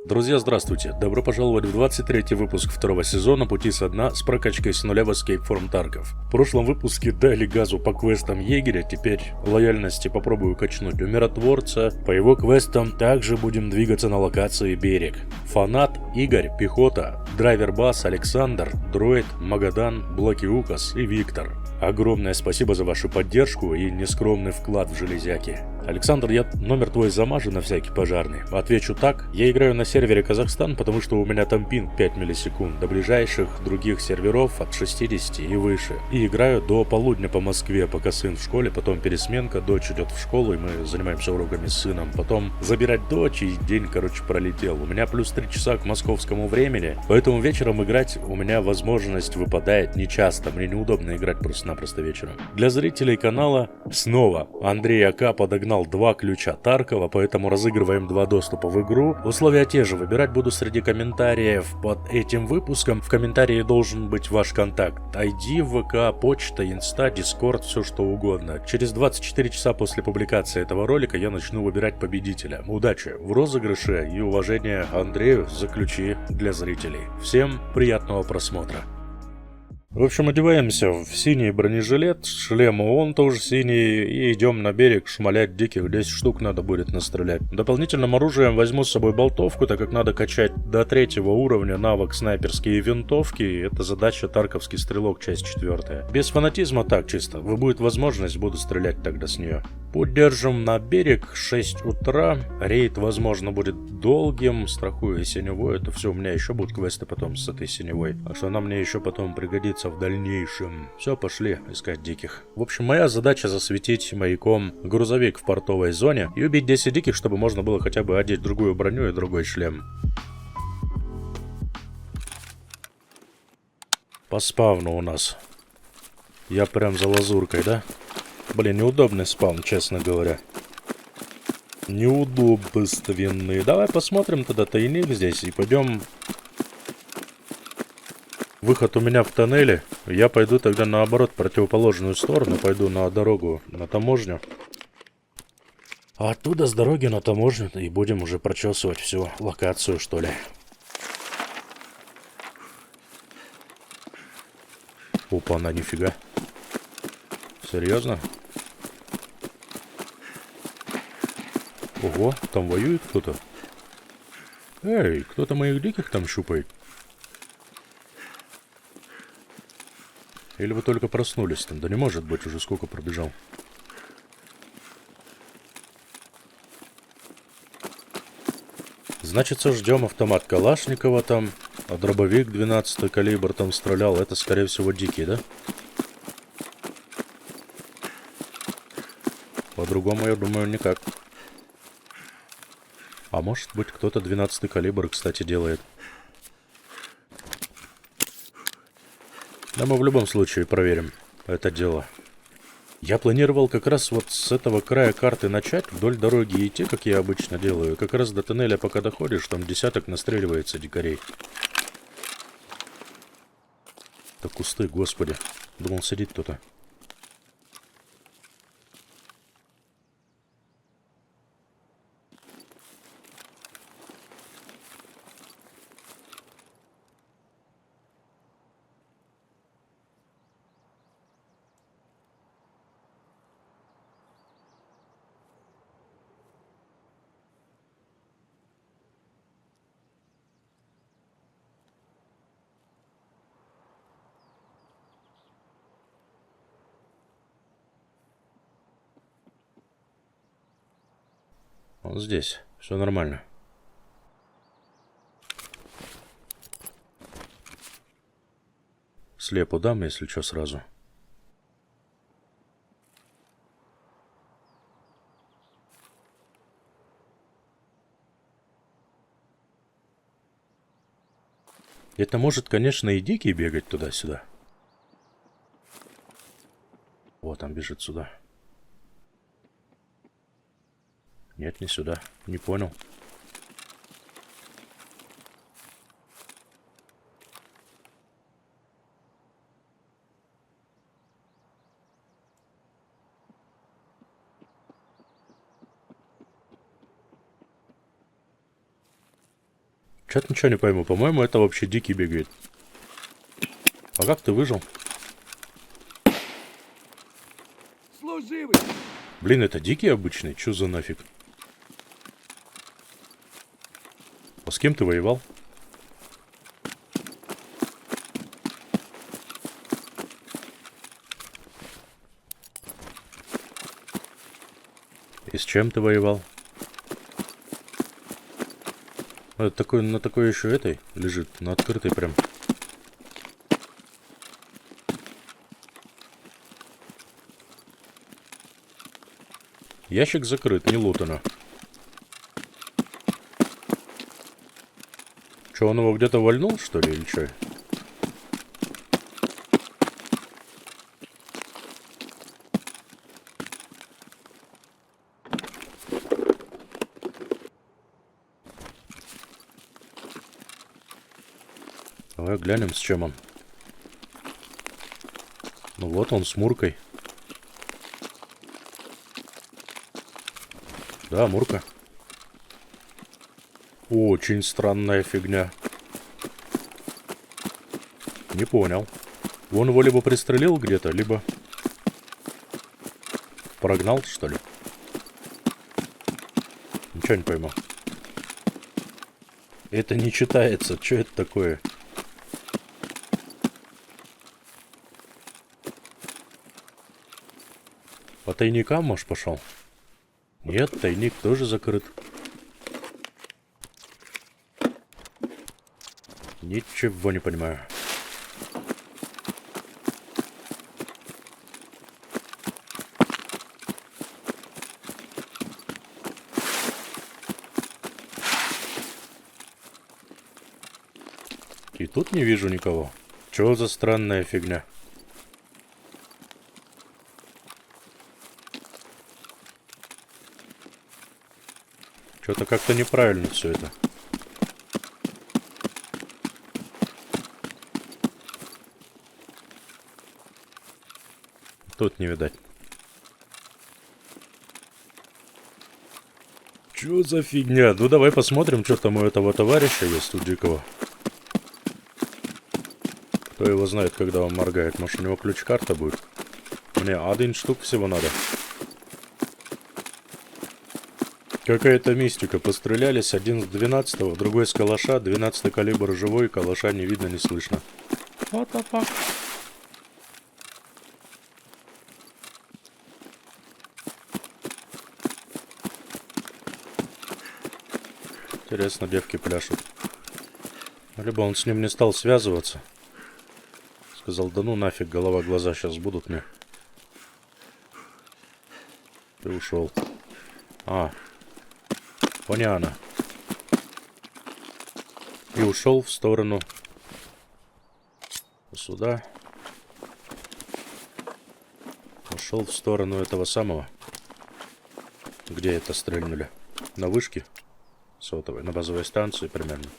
Друзья, здравствуйте! Добро пожаловать в 23-й выпуск второго сезона «Пути со дна» с прокачкой с нуля в Escape from Tarkov. В прошлом выпуске дали газу по квестам егеря, теперь лояльности попробую качнуть у миротворца. По его квестам также будем двигаться на локации «Берег». Фанат, Игорь, Пехота, Драйвер Бас, Александр, Дроид, Магадан, Блоки Укас и Виктор. Огромное спасибо за вашу поддержку и нескромный вклад в железяки. Александр, я номер твой замажу на всякий пожарный. Отвечу так. Я играю на сервере Казахстан, потому что у меня там пинг 5 миллисекунд. До ближайших других серверов от 60 и выше. И играю до полудня по Москве, пока сын в школе, потом пересменка, дочь идет в школу, и мы занимаемся уроками с сыном. Потом забирать дочь, и день, пролетел. У меня плюс 3 часа к московскому времени, поэтому вечером играть у меня возможность выпадает нечасто. Мне неудобно играть просто-напросто вечером. Для зрителей канала снова Андрей АК подогнал 2 ключа Таркова, поэтому разыгрываем 2 доступа в игру. Условия те же, выбирать буду среди комментариев под этим выпуском. В комментарии должен быть ваш контакт. ID, ВК, почта, инста, дискорд, все что угодно. Через 24 часа после публикации этого ролика я начну выбирать победителя. Удачи в розыгрыше и уважения Андрею за ключи для зрителей. Всем приятного просмотра. В общем, одеваемся в синий бронежилет, шлем он тоже синий, и идем на берег шмалять диких, 10 штук надо будет настрелять. Дополнительным оружием возьму с собой болтовку, так как надо качать до 3-го уровня навык снайперские винтовки, это задача Тарковский стрелок, часть 4. Без фанатизма так чисто, будет возможность, буду стрелять тогда с нее. Путь держим на берег, 6 утра, рейд, возможно, будет долгим, страхую синевой, это все, у меня еще будут квесты потом с этой синевой, так что она мне еще потом пригодится в дальнейшем. Все, пошли искать диких. В общем, моя задача засветить маяком грузовик в портовой зоне и убить 10 диких, чтобы можно было хотя бы одеть другую броню и другой шлем. По спавну у нас. Я прям за лазуркой, да? Блин, неудобный спаун, честно говоря. Неудобственный. Давай посмотрим тогда тайник здесь и пойдем. Выход у меня в тоннеле. Я пойду тогда наоборот, противоположную сторону. Пойду на дорогу, на таможню. А оттуда с дороги на таможню и будем уже прочесывать всю локацию, что ли. Опа-на, нифига. Серьезно? Ого, там воюет кто-то. Эй, кто-то моих диких там щупает. Или вы только проснулись там? Да не может быть, уже сколько пробежал. Значит, ждем автомат Калашникова там, а дробовик 12 калибр там стрелял. Это, скорее всего, дикий, да? По-другому, я думаю, никак. А может быть, кто-то 12 калибр, кстати, делает. Да мы в любом случае проверим это дело. Я планировал как раз вот с этого края карты начать, вдоль дороги идти, как я обычно делаю. Как раз до тоннеля, пока доходишь, там десяток настреливается дикарей. Да кусты, господи. Думал, сидит кто-то. Он здесь. Все нормально. Слепу дам, если что, сразу. Это может, конечно, и дикий бегать туда-сюда. Вот он бежит сюда. Нет, не сюда. Не понял. Чё-то ничего не пойму. По-моему, это вообще дикий бегает. А как ты выжил? Служивый! Блин, это дикий обычный? Чё за нафиг? А с кем ты воевал? И с чем ты воевал? Это такой, на такой еще этой лежит, на открытой прям. Ящик закрыт, не лутано. Че, он его где-то вальнул, что ли, или че? Давай глянем, с чем он. Ну вот он с Муркой. Да, Мурка. Очень странная фигня. Не понял. Он его либо пристрелил где-то, либо прогнал, что ли? Ничего не пойму. Это не читается. Что это такое? По тайникам, может, пошел? Нет, тайник тоже закрыт. Ничего не понимаю. И тут не вижу никого. Чё за странная фигня? Что-то как-то неправильно все это. Тут не видать. Чё за фигня? Ну давай посмотрим, что там у этого товарища есть, у Дикого. Кто его знает, когда он моргает. Может, у него ключ-карта будет? Мне 1 штук всего надо. Какая-то мистика. Пострелялись, один с 12-го, другой с калаша, 12-й калибр живой, калаша не видно, не слышно. What the fuck? Интересно, девки пляшут. Либо он с ним не стал связываться. Сказал, да ну нафиг, голова, глаза сейчас будут мне. Ты ушел. А. Понятно. И ушел в сторону. Сюда. Ушел в сторону этого самого. Где это стрельнули? На вышке сотовой, на базовой станции примерно.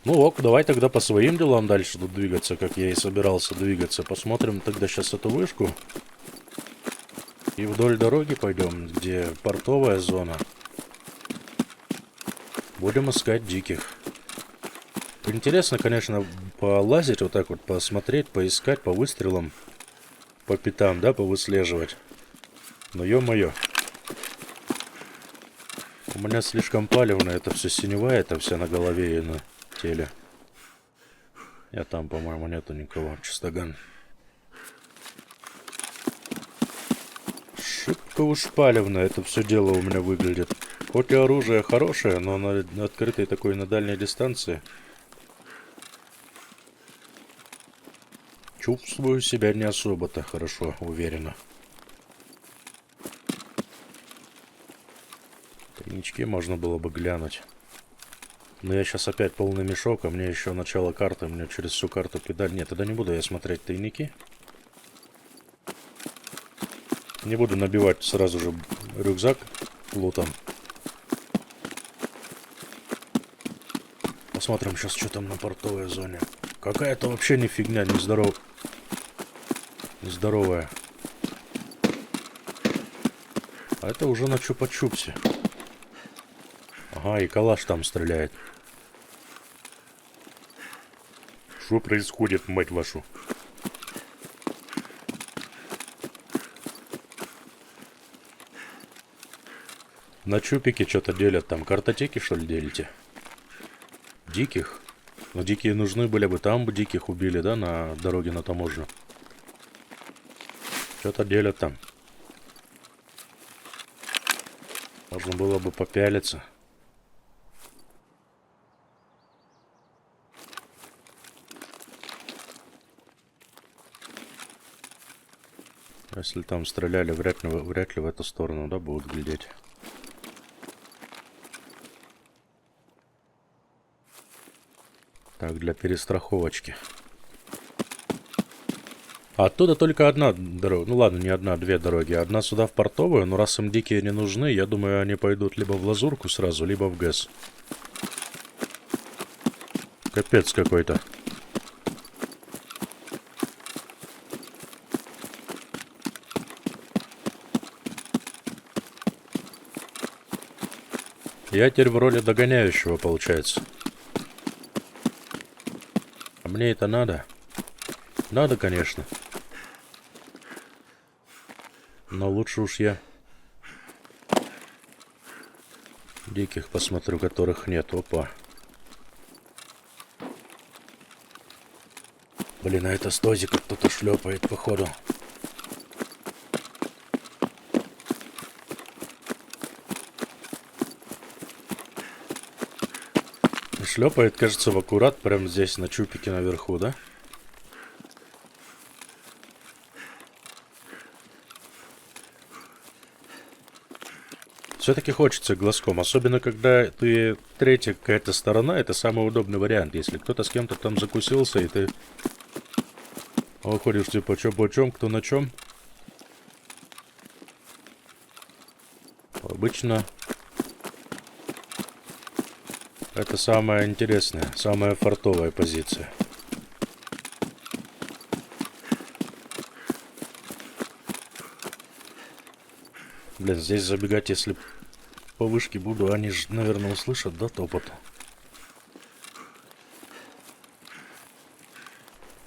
Ну ок, давай тогда по своим делам дальше тут двигаться, как я и собирался двигаться. Посмотрим тогда сейчас эту вышку. И вдоль дороги пойдем, где портовая зона. Будем искать диких. Интересно, конечно, полазить вот так вот, посмотреть, поискать по выстрелам, по пятам, да, повыслеживать. Но ё-моё. У меня слишком палевно, это все синева, это вся на голове и на теле. Я там, по-моему, нету никого. Чистоган. Шибко уж палевно это все дело у меня выглядит. Хоть и оружие хорошее, но на открытой такой, на дальней дистанции чувствую себя не особо-то хорошо, уверенно. Тайнички можно было бы глянуть. Но я сейчас опять полный мешок, а мне еще начало карты, мне через всю карту кидать. Нет, тогда не буду я смотреть тайники. Не буду набивать сразу же рюкзак лутом. Посмотрим сейчас, что там на портовой зоне. Какая-то вообще не фигня, не здоров. здоровая. А это уже на чупа-чупсе. Ага, и калаш там стреляет. Что происходит, мать вашу? На чупике что-то делят там. Картотеки, что ли, делите? Диких? Ну, дикие нужны были бы. Там бы диких убили, да, на дороге на таможню. Что-то делят там. Можно было бы попялиться. Если там стреляли, вряд ли в эту сторону, да, будут глядеть. Так, для перестраховочки. Оттуда только одна дорога. Ну ладно, не одна, две дороги. Одна сюда в портовую, но раз им дикие не нужны, я думаю, они пойдут либо в Лазурку сразу, либо в ГЭС. Капец какой-то. Я теперь в роли догоняющего, получается. А мне это надо? Надо, конечно. Но лучше уж я диких посмотрю, которых нет. Опа. Блин, а это с тозика кто-то шлепает, походу. Шлепает, кажется, в аккурат, прямо здесь на чупике наверху, да? Все-таки хочется глазком, особенно когда ты третья какая-то сторона, это самый удобный вариант. Если кто-то с кем-то там закусился, и ты уходишь типа чё по чём, кто на чем. Обычно это самая интересная, самая фартовая позиция. Блин, здесь забегать, если по вышке буду, они же, наверное, услышат, да, топот?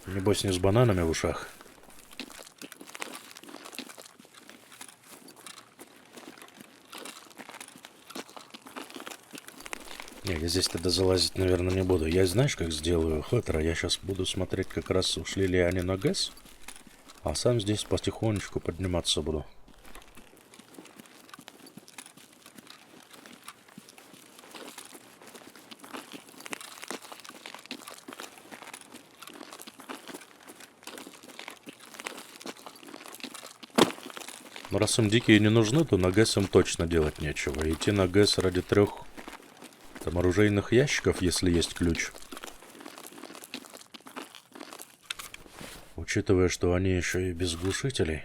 Небось, не с бананами в ушах. Не, я здесь тогда залазить, наверное, не буду. Я знаешь, как сделаю хакера? Я сейчас буду смотреть, как раз ушли ли они на ГЭС, а сам здесь потихонечку подниматься буду. Но раз им дикие не нужны, то на ГЭС им точно делать нечего. Идти на ГЭС ради 3 там оружейных ящиков, если есть ключ. Учитывая, что они еще и без глушителей,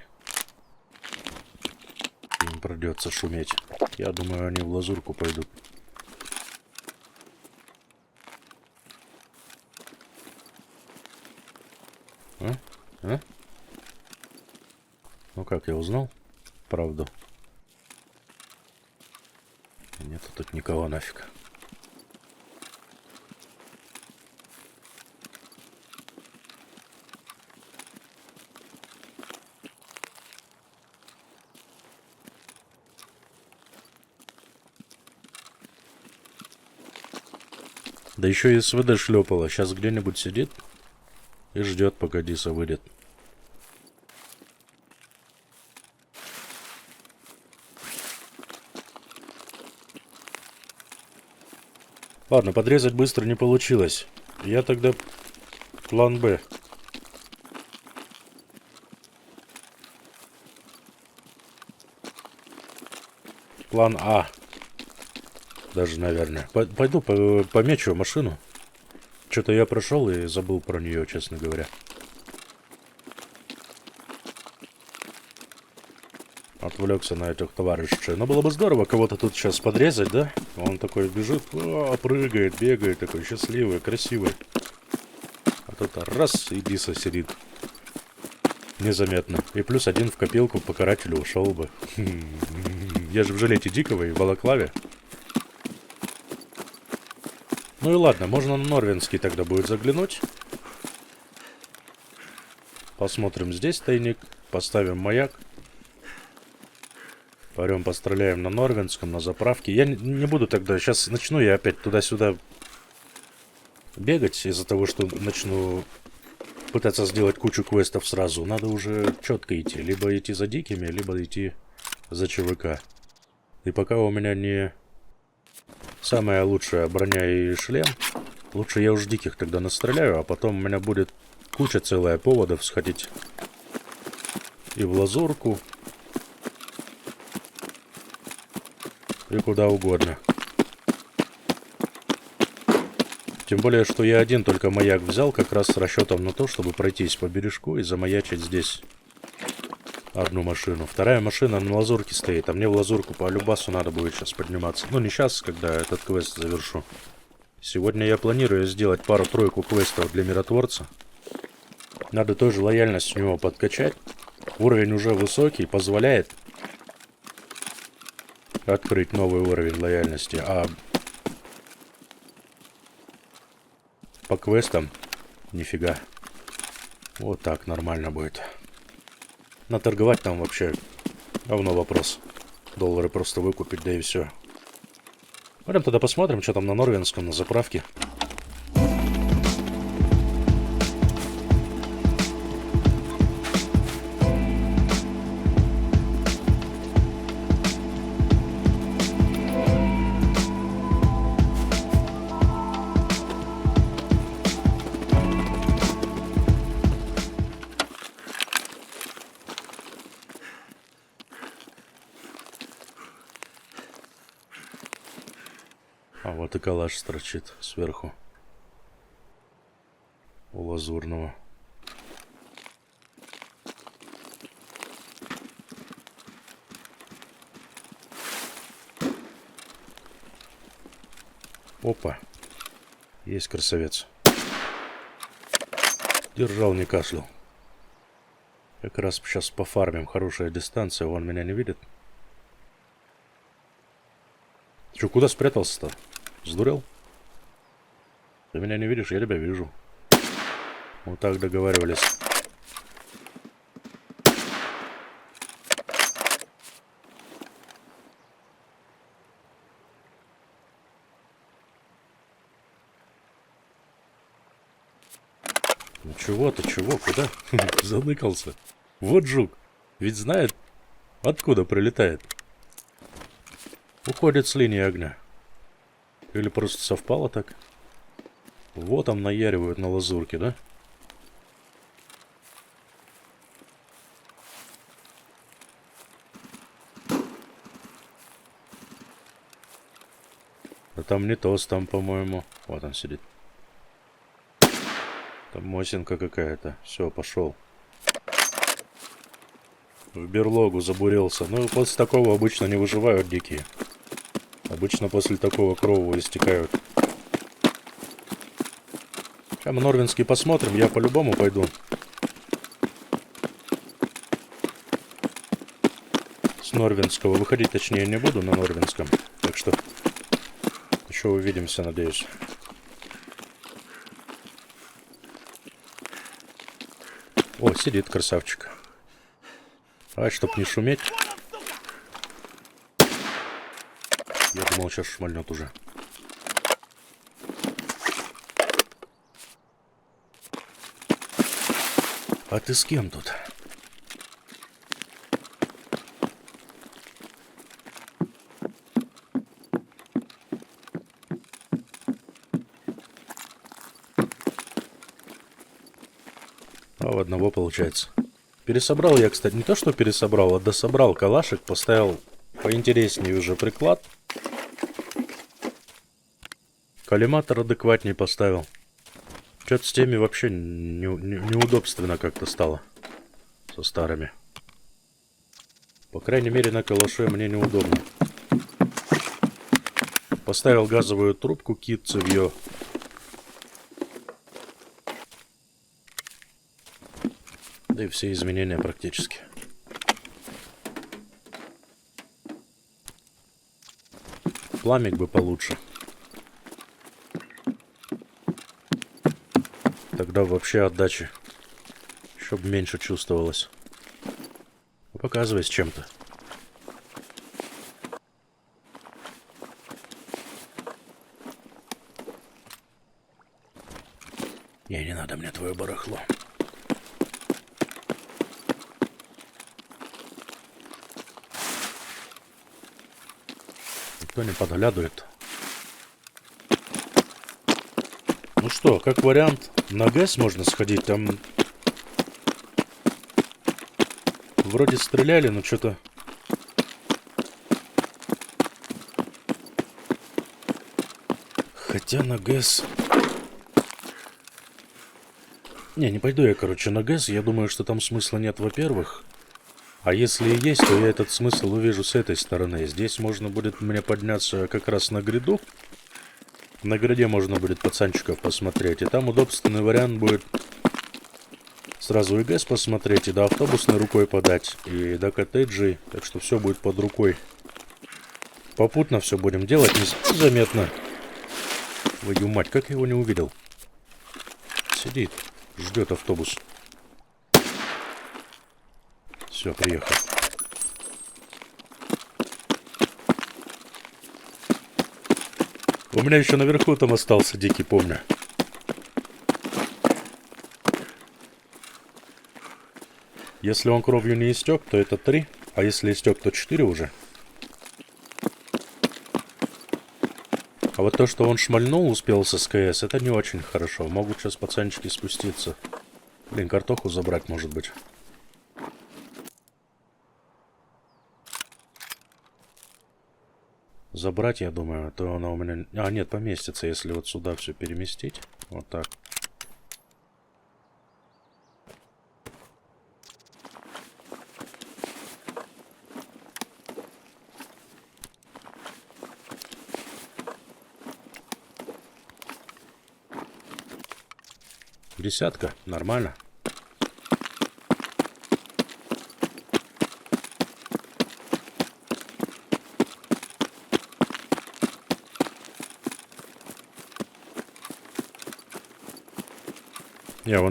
им придется шуметь. Я думаю, они в Лазурку пойдут. А? Ну как, я узнал правду? Нету тут никого нафиг. Да еще и СВД шлепала. Сейчас где-нибудь сидит и ждет, пока Диса выйдет. Ладно, подрезать быстро не получилось. Я тогда план Б. План А. Даже, наверное. Пойду помечу машину. Что-то я прошел и забыл про нее, честно говоря. Отвлекся на этих товарищей. Но было бы здорово кого-то тут сейчас подрезать, да? Он такой бежит, прыгает, бегает, такой счастливый, красивый. А тут раз, и Диса сидит. незаметно. И плюс 1 в копилку по карателю ушел бы. Я же в жилете Дикого и в балаклаве. Ну и ладно, можно на Норвинский тогда будет заглянуть. Посмотрим здесь тайник. Поставим маяк. Пойдем постреляем на Норвинском, на заправке. Я не буду тогда... Сейчас начну я опять туда-сюда бегать из-за того, что начну пытаться сделать кучу квестов сразу. Надо уже четко идти. Либо идти за дикими, либо идти за ЧВК. И пока у меня не самая лучшая броня и шлем, лучше я уж диких тогда настреляю, а потом у меня будет куча целая поводов сходить и в лазурку, и куда угодно. Тем более, что я один только маяк взял, как раз с расчетом на то, чтобы пройтись по бережку и замаячить здесь одну машину. Вторая машина на лазурке стоит, а мне в лазурку по любасу надо будет сейчас подниматься. Ну, не сейчас, когда этот квест завершу. Сегодня я планирую сделать пару-тройку квестов для миротворца. Надо тоже лояльность у него подкачать. Уровень уже высокий, позволяет открыть новый уровень лояльности, а по квестам нифига. Вот так нормально будет. Наторговать там вообще говно вопрос. Доллары просто выкупить, да и все. Пойдем тогда посмотрим, что там на Норвинском, на заправке. А вот и калаш строчит сверху. У лазурного. Опа. Есть красавец. Держал, не кашлял. Как раз сейчас пофармим. Хорошая дистанция. Он меня не видит. Че, куда спрятался-то? Сдурел? Ты меня не видишь, я тебя вижу. Вот так договаривались. Ну чего ты, чего, куда? Заныкался. Вот жук. Ведь знает, откуда прилетает. Уходит с линии огня. Или просто совпало так? Вот там наяривают на лазурке, да? А там не тост, там, по-моему. Вот он сидит. Там мосинка какая-то. Все, пошел. В берлогу забурился. Ну, после такого обычно не выживают дикие. Обычно после такого крову истекают. Сейчас мы Норвинский посмотрим. Я по-любому пойду. С Норвинского. Выходить, точнее, не буду на Норвинском. Так что еще увидимся, надеюсь. О, сидит красавчик. А, чтоб не шуметь. Я думал, сейчас шмальнет уже. А ты с кем тут? А у одного получается. Пересобрал я, кстати, не то что пересобрал, а дособрал калашек, поставил поинтереснее уже приклад. Коллиматор адекватней поставил. Что-то с теми вообще неудобственно как-то стало. Со старыми. По крайней мере, на калаше мне неудобно. Поставил газовую трубку, кит, цевьё. Да и все изменения практически. Пламик бы получше. Тогда вообще отдачи чтоб меньше чувствовалось. Показывай с чем-то. Не надо мне твое барахло. Никто не подглядывает. Ну что, как вариант, на ГЭС можно сходить. Там вроде стреляли, но что-то... Хотя на ГЭС... Не пойду я, короче, на ГЭС. Я думаю, что там смысла нет, во-первых. А если и есть, то я этот смысл увижу с этой стороны. Здесь можно будет мне подняться как раз на гряду. На гряде можно будет пацанчиков посмотреть. И там удобственный вариант будет сразу и ГЭС посмотреть, и до автобусной рукой подать, и до коттеджей. Так что все будет под рукой. Попутно все будем делать незаметно. Твою мать, как я его не увидел? Сидит, ждет автобус. Все, приехал. У меня еще наверху там остался дикий, помню. Если он кровью не истек, то это 3. А если истек, то 4 уже. А вот то, что он шмальнул, успел с СКС, это не очень хорошо. Могут сейчас пацанчики спуститься. Блин, картоху забрать, может быть. Забрать, я думаю, то она у меня... А, нет, поместится, если вот сюда все переместить. Вот так. Десятка, нормально.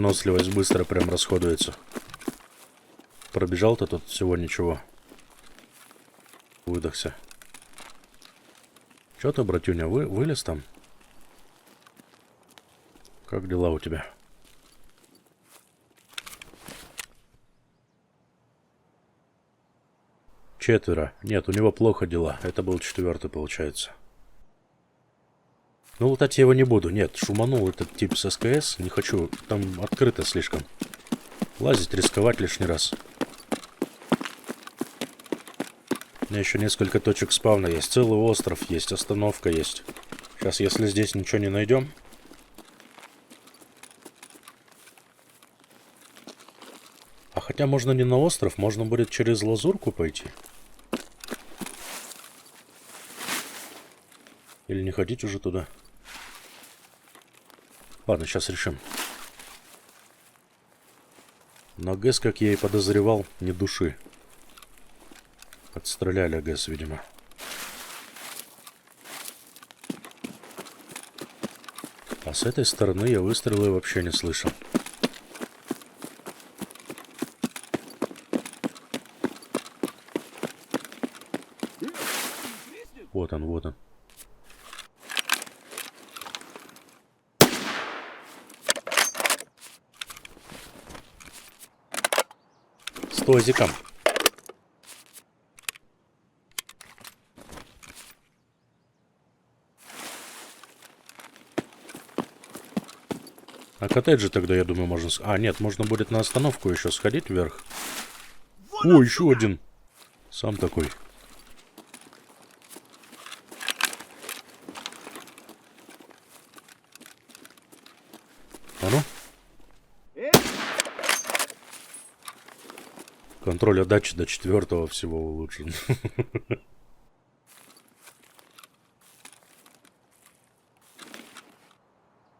Выносливость быстро прям расходуется. Пробежал-то тут всего ничего. Выдохся. Чё ты, братюня, вылез там? Как дела у тебя? Четверо. Нет, у него плохо дела. Это был 4-й, получается. Ну, лутать я его не буду. Нет, шуманул этот тип с СКС. Не хочу. Там открыто слишком. Лазить, рисковать лишний раз. У меня еще несколько точек спавна есть. Целый остров есть. Остановка есть. Сейчас, если здесь ничего не найдем... А хотя можно не на остров. Можно будет через лазурку пойти. Или не ходить уже туда? Ладно, сейчас решим. Но ГЭС, как я и подозревал, не души. Отстреляли ГЭС, видимо. А с этой стороны я выстрелы вообще не слышал. Вот он, вот он. С тозиком. А коттеджи тогда, я думаю, можно... А, нет, можно будет на остановку еще сходить вверх. О, еще один. Сам такой. А ну? Контроль отдачи до 4-го всего улучшен.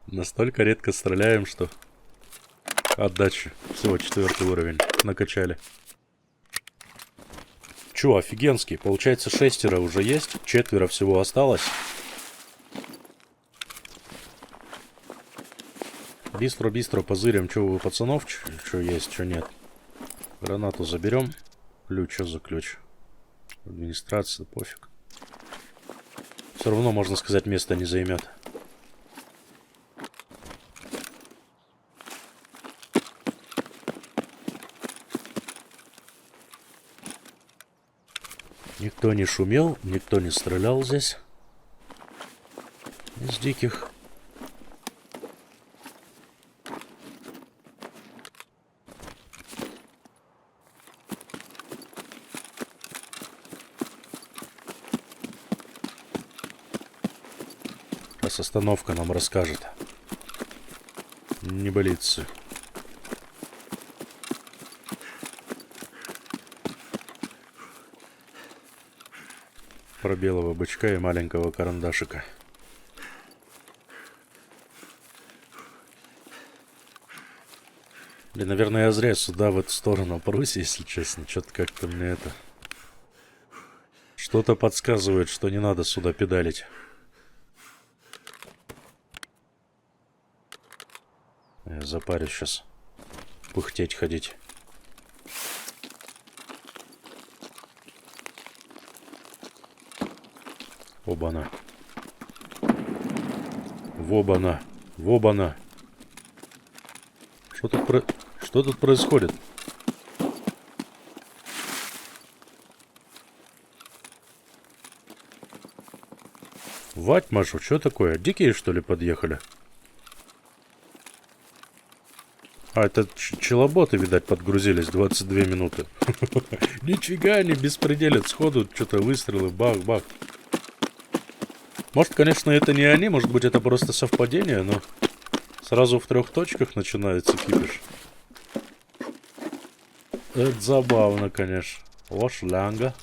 Настолько редко стреляем, что... Отдача. Всего 4 уровень. Накачали. Чё, офигенский. Получается, 6 уже есть. 4 всего осталось. Быстро-быстро позырим, что у пацанов, что есть, что нет. Гранату заберем. Ключ, что за ключ? Администрация, пофиг. Все равно, можно сказать, место не займет. Никто не шумел, никто не стрелял здесь. Из диких. Сейчас остановка нам расскажет. Не болится. Про белого бычка и маленького карандашика. Блин, наверное, я зря сюда, в эту сторону прусь, если честно. Что-то как-то мне это... Что-то подсказывает, что не надо сюда педалить. Я запарюсь сейчас. Пыхтеть ходить. Оба-на. Вобана. Вобана. Что тут происходит? Вать, Машу, что такое? Дикие, что ли, подъехали? А, это челоботы, видать, подгрузились 22 минуты. Нифига не беспределят сходу, что-то выстрелы, бах-бах. Может, конечно, это не они, может быть, это просто совпадение, но сразу в 3 точках начинается кипиш. Это забавно, конечно. О, шлянга.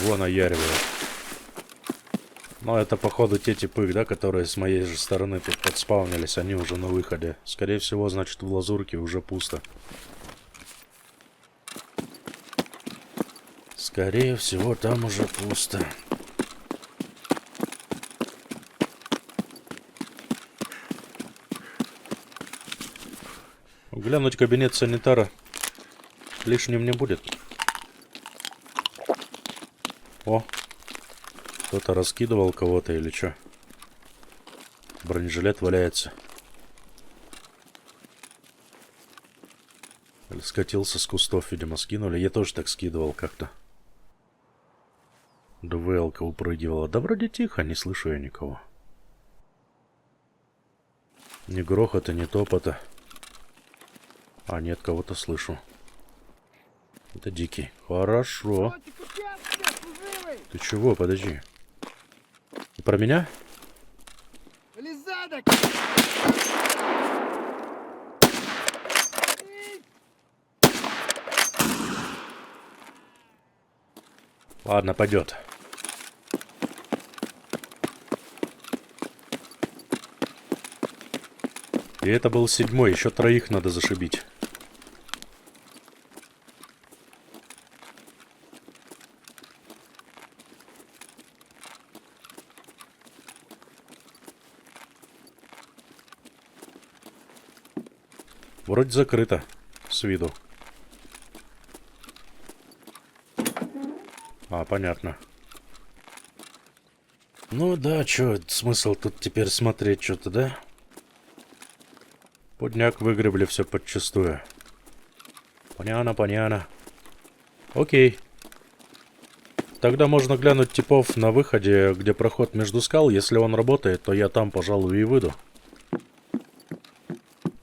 Вон наяривает. Но это, походу, те типы, да, которые с моей же стороны тут подспавнились. Они уже на выходе. Скорее всего, значит, в лазурке уже пусто. Скорее всего, там уже пусто. Глянуть кабинет санитара лишним не будет. О, кто-то раскидывал кого-то или что? Бронежилет валяется. Или скатился с кустов, видимо, скинули. Я тоже так скидывал как-то. ДВЛ-ка упрыгивала. Да вроде тихо, не слышу я никого. Ни грохота, ни топота. А, нет, кого-то слышу. Это дикий. Хорошо. Ты чего? Подожди. Ты про меня? Ладно, пойдет. И это был 7-й, еще 3 надо зашибить. Вроде закрыто. С виду. А, понятно. Ну да, чё, смысл тут теперь смотреть что-то, да? Подняк выгребли все подчистую. Понятно. Окей. Тогда можно глянуть типов на выходе, где проход между скал. Если он работает, то я там, пожалуй, и выйду.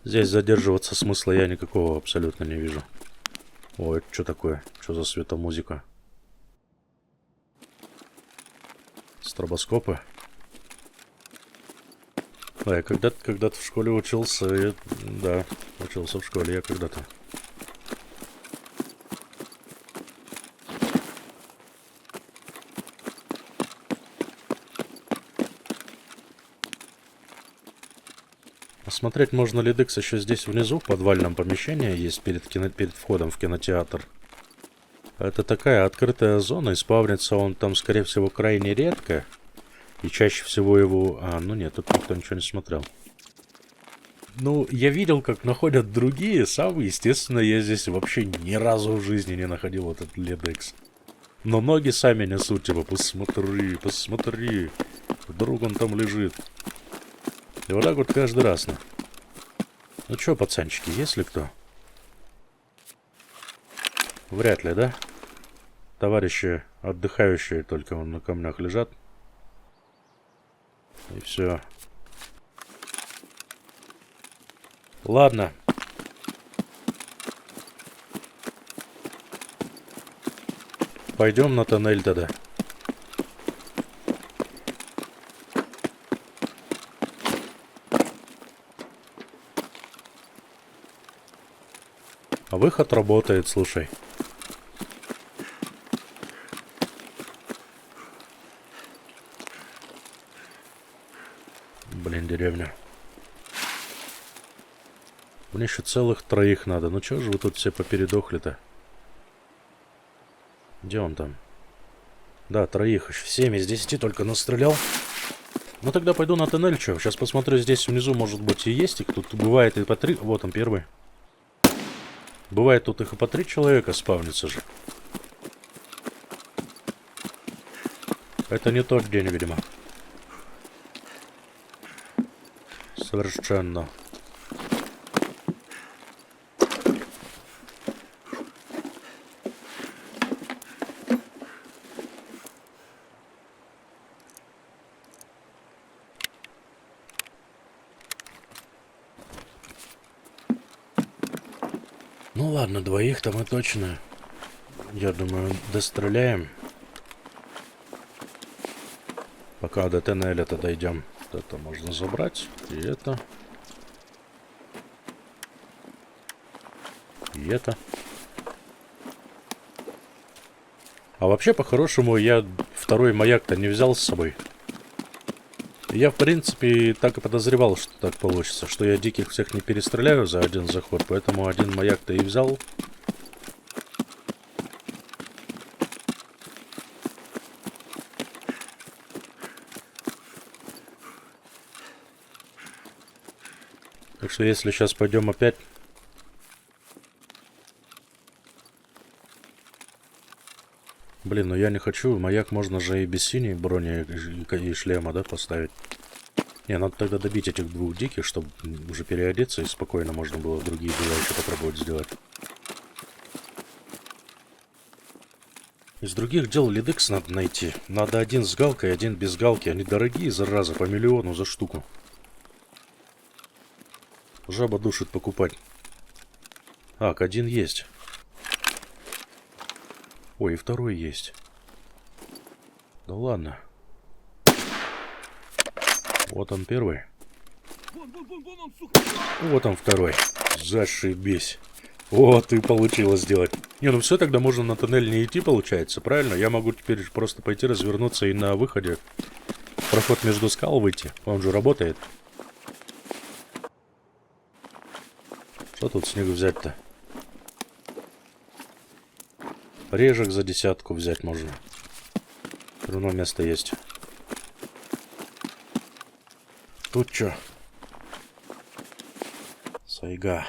Здесь задерживаться смысла я никакого абсолютно не вижу. Ой, это что такое? Что за светомузыка? Стробоскопы? Да, я когда-то в школе учился. Да, учился в школе я когда-то. Посмотреть можно ли Декс еще здесь внизу, в подвальном помещении, есть перед входом в кинотеатр. Это такая открытая зона, и спавнится он там, скорее всего, крайне редко. И чаще всего его... ну нет, тут никто ничего не смотрел. Ну, я видел, как находят другие, сам, естественно, я здесь вообще ни разу в жизни не находил этот Ледекс. Но ноги сами несут, типа, посмотри, посмотри, вдруг он там лежит. И вот так вот каждый раз, ну. Ну чё, пацанчики, есть ли кто? Вряд ли, да? Товарищи отдыхающие только вон на камнях лежат. И все. Ладно. Пойдем на тоннель тогда. А выход работает, слушай. Блин, деревня. Мне еще целых 3 надо. Ну чё же вы тут все попередохли-то? Где он там? Да, 3 еще. 7 из 10 только настрелял. Ну тогда пойду на тоннель, чё. Сейчас посмотрю, здесь внизу, может быть, и есть их. Тут бывает и по 3. Вот он первый. Бывает тут их и по 3 человека спавнится же. Это не тот день, видимо. Совершенно. Ну ладно, 2-то мы точно, я думаю, достреляем. Пока до тоннеля-то дойдем. Это можно забрать. И это. И это. А вообще, по-хорошему, я 2-й маяк-то не взял с собой. Я, в принципе, так и подозревал, что так получится. Что я диких всех не перестреляю за один заход. Поэтому 1 маяк-то и взял. Так что если сейчас пойдем опять... Блин, ну я не хочу. Маяк можно же и без синей брони и шлема, да, поставить. Не, надо тогда добить этих 2 диких, чтобы уже переодеться и спокойно можно было другие дела еще попробовать сделать. Из других дел Ледекс надо найти. Надо 1 с галкой, 1 без галки. Они дорогие, зараза, по 1 000 000 за штуку. Жаба душит покупать. Так, 1 есть. Ой, и 2 есть. Да ладно. Вот он 1. Вот он 2. Зашибись. Вот и получилось сделать. Не, ну все, тогда можно на тоннель не идти, получается, правильно? Я могу теперь просто пойти развернуться и на выходе в проход между скал выйти. Он же работает. Что тут снег взять-то? Режек за 10 взять можно. Все равно место есть. Тут что? Сайга.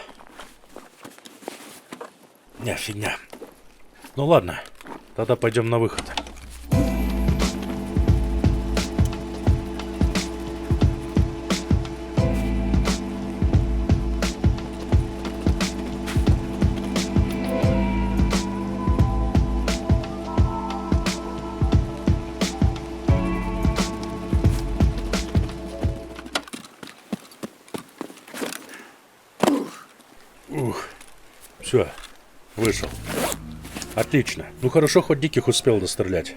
Не, фигня. Ну ладно, тогда пойдем на выход. Все, вышел. Отлично. Ну хорошо, хоть диких успел дострелять.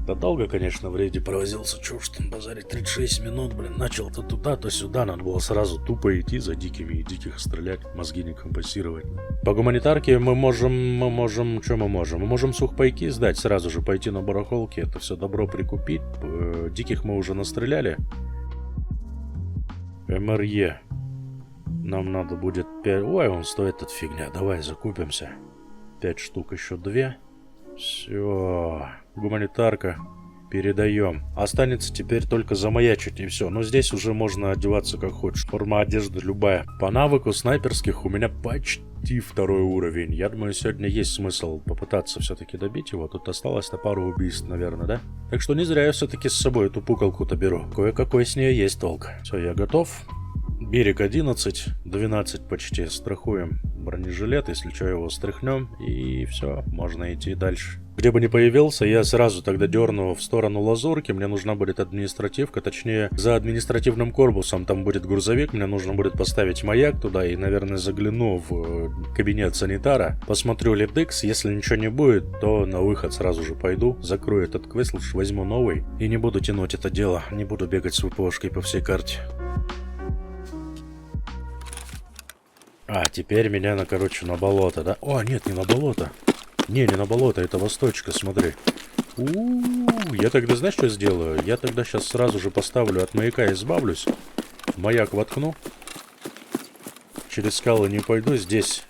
Да долго, конечно, в рейде провозился. Чё уж там базарить, 36 минут, блин. Начал то туда, то сюда. Надо было сразу тупо идти за дикими и диких стрелять. Мозги не компенсировать. По гуманитарке мы можем... Что мы можем? Мы можем сухпайки сдать, сразу же пойти на барахолке. Это все добро прикупить. Диких мы уже настреляли. МРЕ. Нам надо будет 5... Ой, он стоит от фигня. Давай закупимся. 5 штук, еще 2. Все. Гуманитарка. Передаем. Останется теперь только замаячить и все. Но здесь уже можно одеваться как хочешь. Форма одежды любая. По навыку снайперских у меня почти 2-й уровень. Я думаю, сегодня есть смысл попытаться все-таки добить его. Тут осталось-то пару убийств, наверное, да? Так что не зря я все-таки с собой эту пукалку-то беру. Кое-какой с нее есть толк. Все, я готов. Берег 11, 12 почти. Страхуем бронежилет, если что, его стряхнем. И все, можно идти дальше. Где бы ни появился, я сразу тогда дерну в сторону лазурки. Мне нужна будет административка, точнее, за административным корпусом там будет грузовик. Мне нужно будет поставить маяк туда и, наверное, загляну в кабинет санитара. Посмотрю лидекс, если ничего не будет, то на выход сразу же пойду. Закрою этот квест, лучше возьму новый. И не буду тянуть это дело, не буду бегать с ВПОшкой по всей карте. А, теперь меня, на болото, да? О, нет, не на болото. Не на болото, это восточка, смотри. Я тогда, знаешь, что сделаю? Я тогда сейчас сразу же поставлю от маяка, избавлюсь. Маяк воткну. Через скалы не пойду. Здесь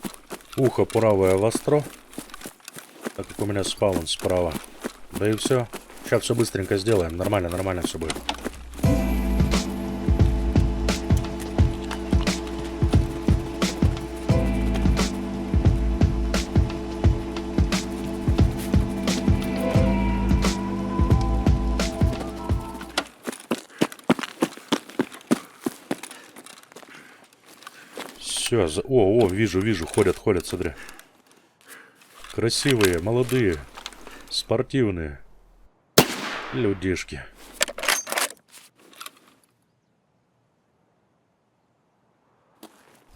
ухо правое востро. Так как у меня спаун справа. Да и все. Сейчас все быстренько сделаем. Нормально все будет. Все, вижу, ходят, смотри. Красивые, молодые, спортивные людишки.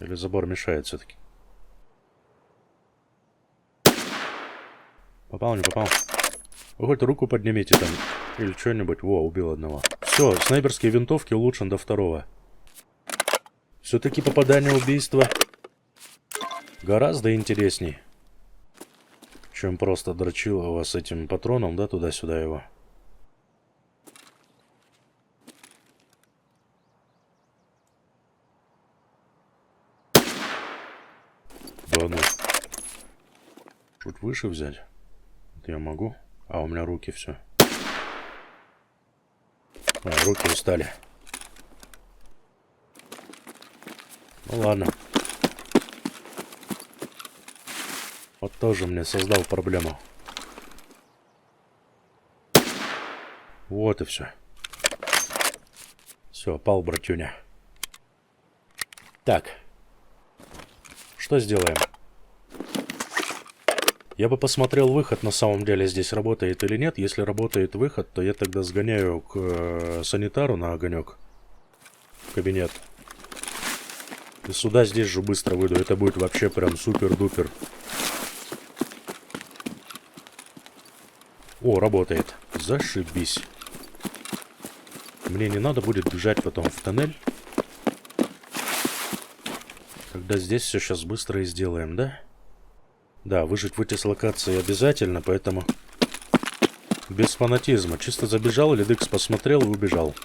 Или забор мешает все-таки? Попал, не попал? Вы хоть руку поднимите там. Или что-нибудь. Во, убил одного. Все, снайперские винтовки улучшен до 2-го. Все-таки попадание убийства гораздо интересней, чем просто дрочил его с этим патроном, да, туда-сюда его. Да ну. Чуть выше взять. Это я могу. А у меня руки все. Руки устали. Ну ладно. Вот тоже мне создал проблему. Вот и все. Все, пал, братюня. Так. Что сделаем? Я бы посмотрел выход, на самом деле здесь работает или нет. Если работает выход, то я тогда сгоняю к санитару на огонек. В кабинет. И сюда здесь же быстро выйду. Это будет вообще прям супер-дупер. О, работает. Зашибись. Мне не надо будет бежать потом в тоннель. Когда здесь все сейчас быстро и сделаем, да? Да, выжить в эти локации обязательно, поэтому без фанатизма. Чисто забежал, лидекс посмотрел и убежал.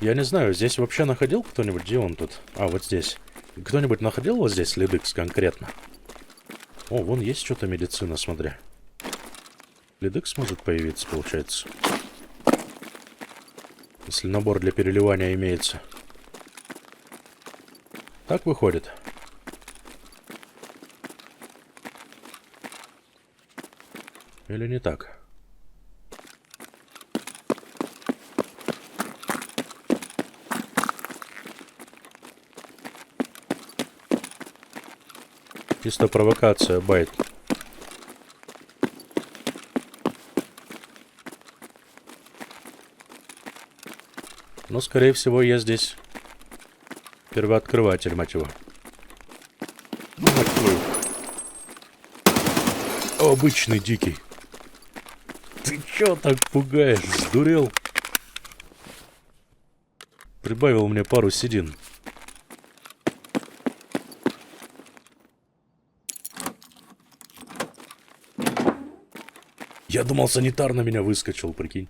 Я не знаю, здесь вообще находил кто-нибудь? Где он тут? А, вот здесь. Кто-нибудь находил вот здесь лидекс конкретно? О, вон есть что-то медицина, смотри. Лидекс может появиться, получается. Если набор для переливания имеется. Так выходит. Или не так? Чисто провокация, байт. Но, скорее всего, я здесь первооткрыватель, мать его. Обычный дикий. Ты чё так пугаешь? Сдурел? Прибавил мне пару седин. Я думал, санитар на меня выскочил, прикинь.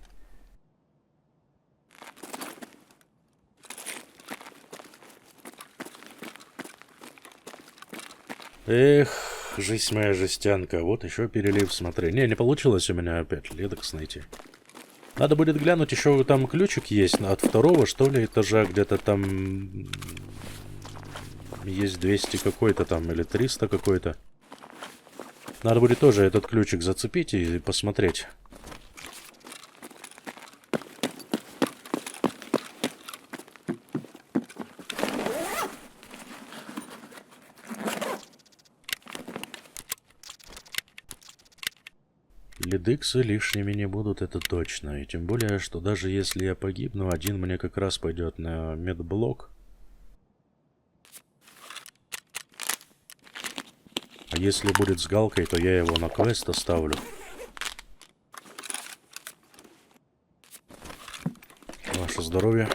Эх, жизнь моя жестянка. Вот еще перелив, смотри. Не получилось у меня опять ледокс найти. Надо будет глянуть, еще там ключик есть от второго, что ли, этажа. Где-то там есть 200 какой-то там или 300 какой-то. Надо будет тоже этот ключик зацепить и посмотреть. Ледыксы лишними не будут, это точно. И тем более, что даже если я погибну, один мне как раз пойдет на медблок. А если будет с галкой, то я его на квест оставлю. Ваше здоровье.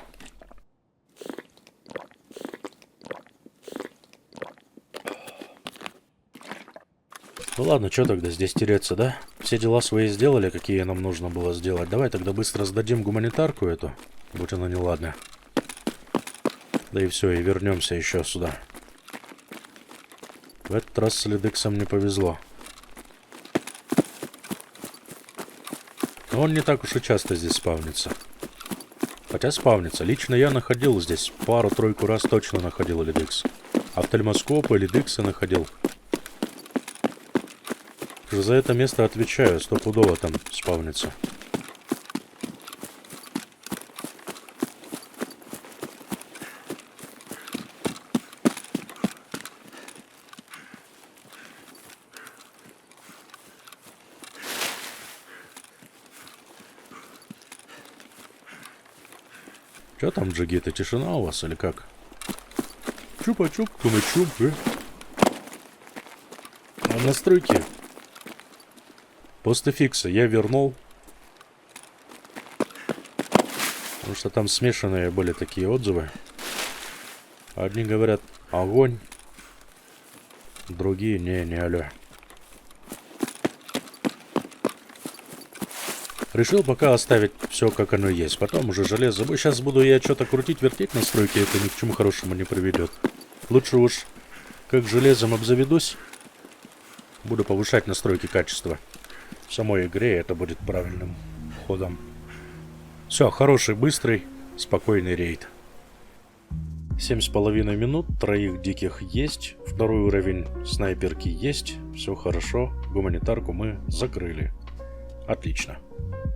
Ну ладно, что тогда здесь тереться, да? Все дела свои сделали, какие нам нужно было сделать. Давай тогда быстро сдадим гуманитарку эту, будь она неладная. Да и все, и вернемся еще сюда. В этот раз с ледексом не повезло. Но он не так уж и часто здесь спавнится. Хотя спавнится. Лично я находил здесь пару-тройку раз точно находил ледекс. Офтальмоскопы, ледексы находил. За это место отвечаю, стопудово там спавнится. Чё там, джигиты, тишина у вас или как? Чупа-чуп, кумы-чуп, А настройки постфикса я вернул. Потому что там смешанные были такие отзывы. Одни говорят огонь, другие не алё. Решил пока оставить все как оно есть. Потом уже железо. Сейчас буду я что-то крутить, вертеть настройки. Это ни к чему хорошему не приведет. Лучше уж как железом обзаведусь. Буду повышать настройки качества. В самой игре это будет правильным ходом. Все, хороший, быстрый, спокойный рейд. 7,5 минут, троих диких есть. Второй уровень снайперки есть. Все хорошо. Гуманитарку мы закрыли. Отлично.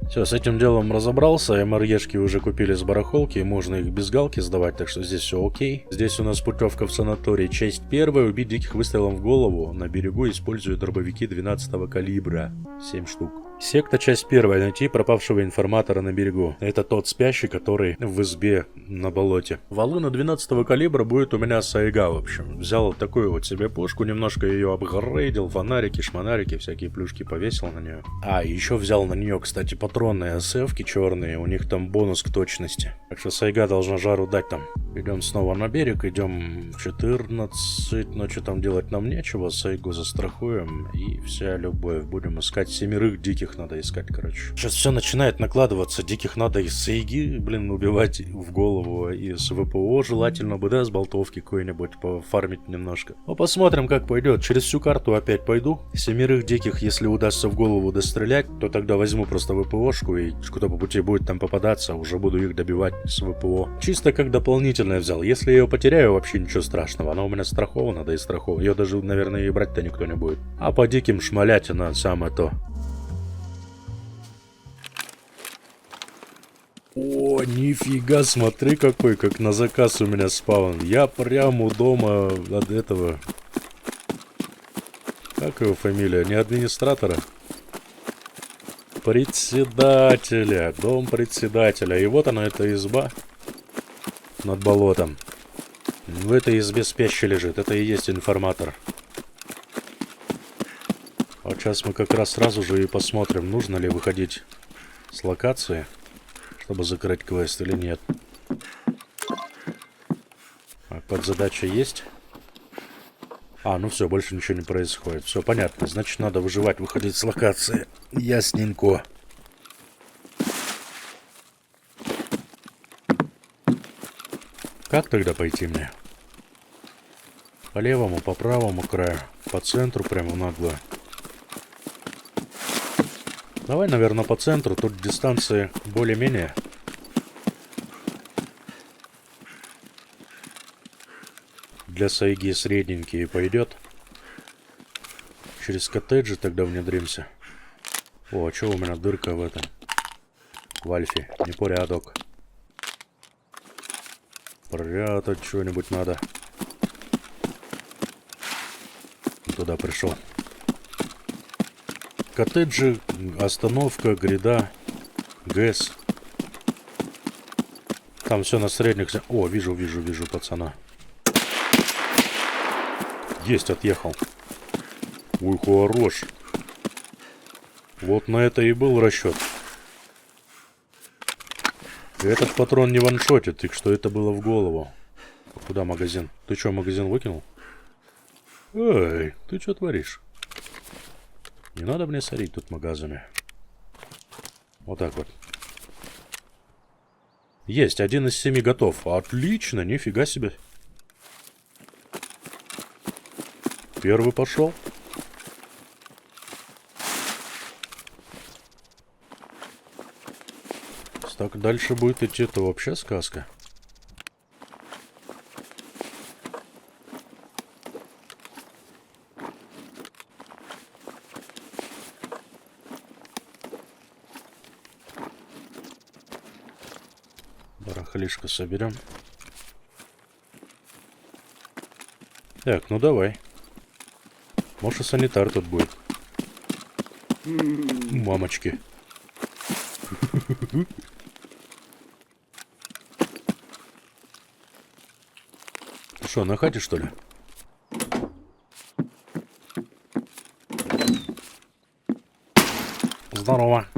Все, с этим делом разобрался. МРЕшки уже купили с барахолки. Можно их без галки сдавать, так что здесь все окей. Здесь у нас путевка в санаторий. Часть первая. Убить диких выстрелом в голову. На берегу используют дробовики 12 калибра. 7 штук. Секта, часть первая. Найти пропавшего информатора на берегу. Это тот спящий, который в избе на болоте. Волына 12 калибра будет у меня сайга, в общем. Взял такую вот себе пушку, немножко ее апгрейдил, фонарики, шмонарики, всякие плюшки повесил на нее. А, еще взял на нее, кстати, патронные АСФ-ки черные. У них там бонус к точности. Так что сайга должна жару дать там. Идем снова на берег, идем в 14. Но что там делать нам нечего. Сайгу застрахуем и вся любовь. Будем искать 7 диких. Надо искать, короче. Сейчас все начинает накладываться. Диких надо из сайги, блин, убивать в голову. И с ВПО желательно бы, да, с болтовки какой-нибудь пофармить немножко. Ну, посмотрим, как пойдет. Через всю карту опять пойду. 7 диких, если удастся в голову дострелять, то тогда возьму просто ВПОшку. И кто по пути будет там попадаться, уже буду их добивать с ВПО. Чисто как дополнительное взял. Если я ее потеряю, вообще ничего страшного. Она у меня страхована, да и страхована. Ее даже, наверное, и брать-то никто не будет. А по диким шмалять она самое то. О, нифига, смотри какой, как на заказ у меня спаун. Я прямо у дома от этого... Как его фамилия? Не администратора? Председателя. Дом председателя. И вот она, эта изба над болотом. В этой избе спящий лежит. Это и есть информатор. Вот сейчас мы как раз сразу же и посмотрим, нужно ли выходить с локации, чтобы закрыть квест или нет. Подзадача есть. А, ну все, больше ничего не происходит. Все понятно. Значит, надо выживать, выходить с локации. Ясненько. Как тогда пойти мне? По левому, по правому краю, по центру, прямо в наглую. Давай, наверное, по центру. Тут дистанции более-менее. Для сайги средненькие пойдет. Через коттеджи тогда внедримся. О, а что у меня дырка в этом? В альфе. Непорядок. Прятать что-нибудь надо. Туда пришел. Коттеджи, остановка, гряда, ГЭС. Там все на средних. О, вижу пацана. Есть, отъехал. Ой, хорош. Вот на это и был расчет. Этот патрон не ваншотит, так что это было в голову. Куда магазин? Ты что, магазин выкинул? Эй, ты что творишь? Не надо мне сорить тут магазами. Вот так вот. Есть, 1 из 7 готов. Отлично, нифига себе. Первый пошел. Так дальше будет идти, это вообще сказка. Барахлишко соберем. Так, ну давай. Может, и санитар тут будет. Мамочки. Что, на хате, что ли? Здорово.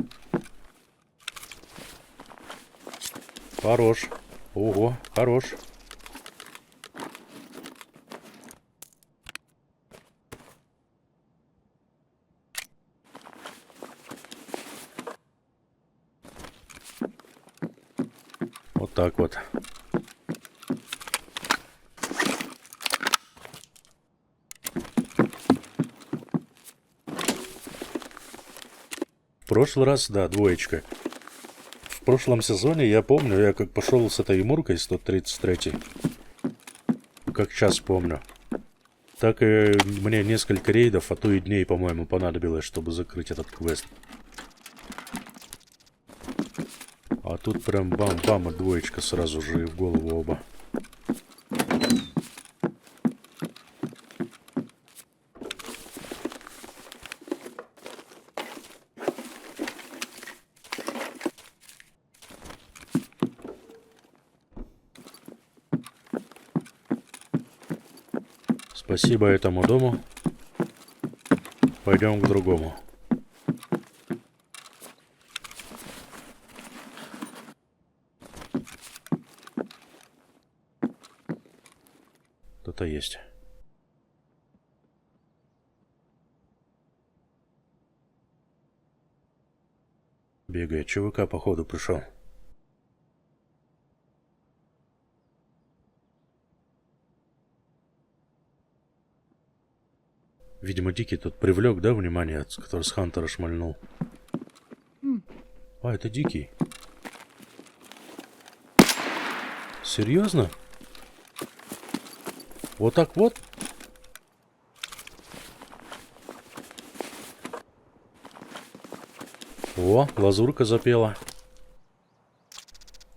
Хорош. Ого, хорош. Вот так вот. В прошлый раз, да, двоечка. В прошлом сезоне, я помню, я как пошел с этой Муркой 133, как сейчас помню, так и мне несколько рейдов, а то и дней, по-моему, понадобилось, чтобы закрыть этот квест. А тут прям бам-бам, и двоечка сразу же и в голову оба. Спасибо этому дому. Пойдем к другому. Кто-то есть. Бегает. ЧВК, походу, пришел. Видимо, Дикий тут привлек, да, внимание, который с Хантера шмальнул. А, это Дикий. Серьезно? Вот так вот? О, лазурка запела.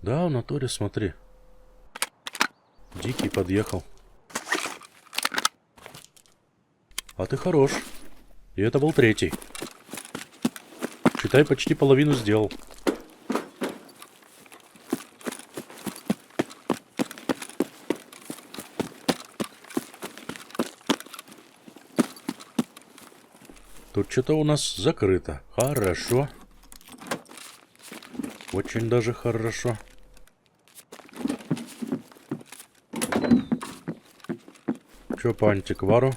Да, в натуре, смотри. Дикий подъехал. А ты хорош. И это был третий. Считай, почти половину сделал. Тут что-то у нас закрыто. Хорошо. Очень даже хорошо. Чё по антиквару?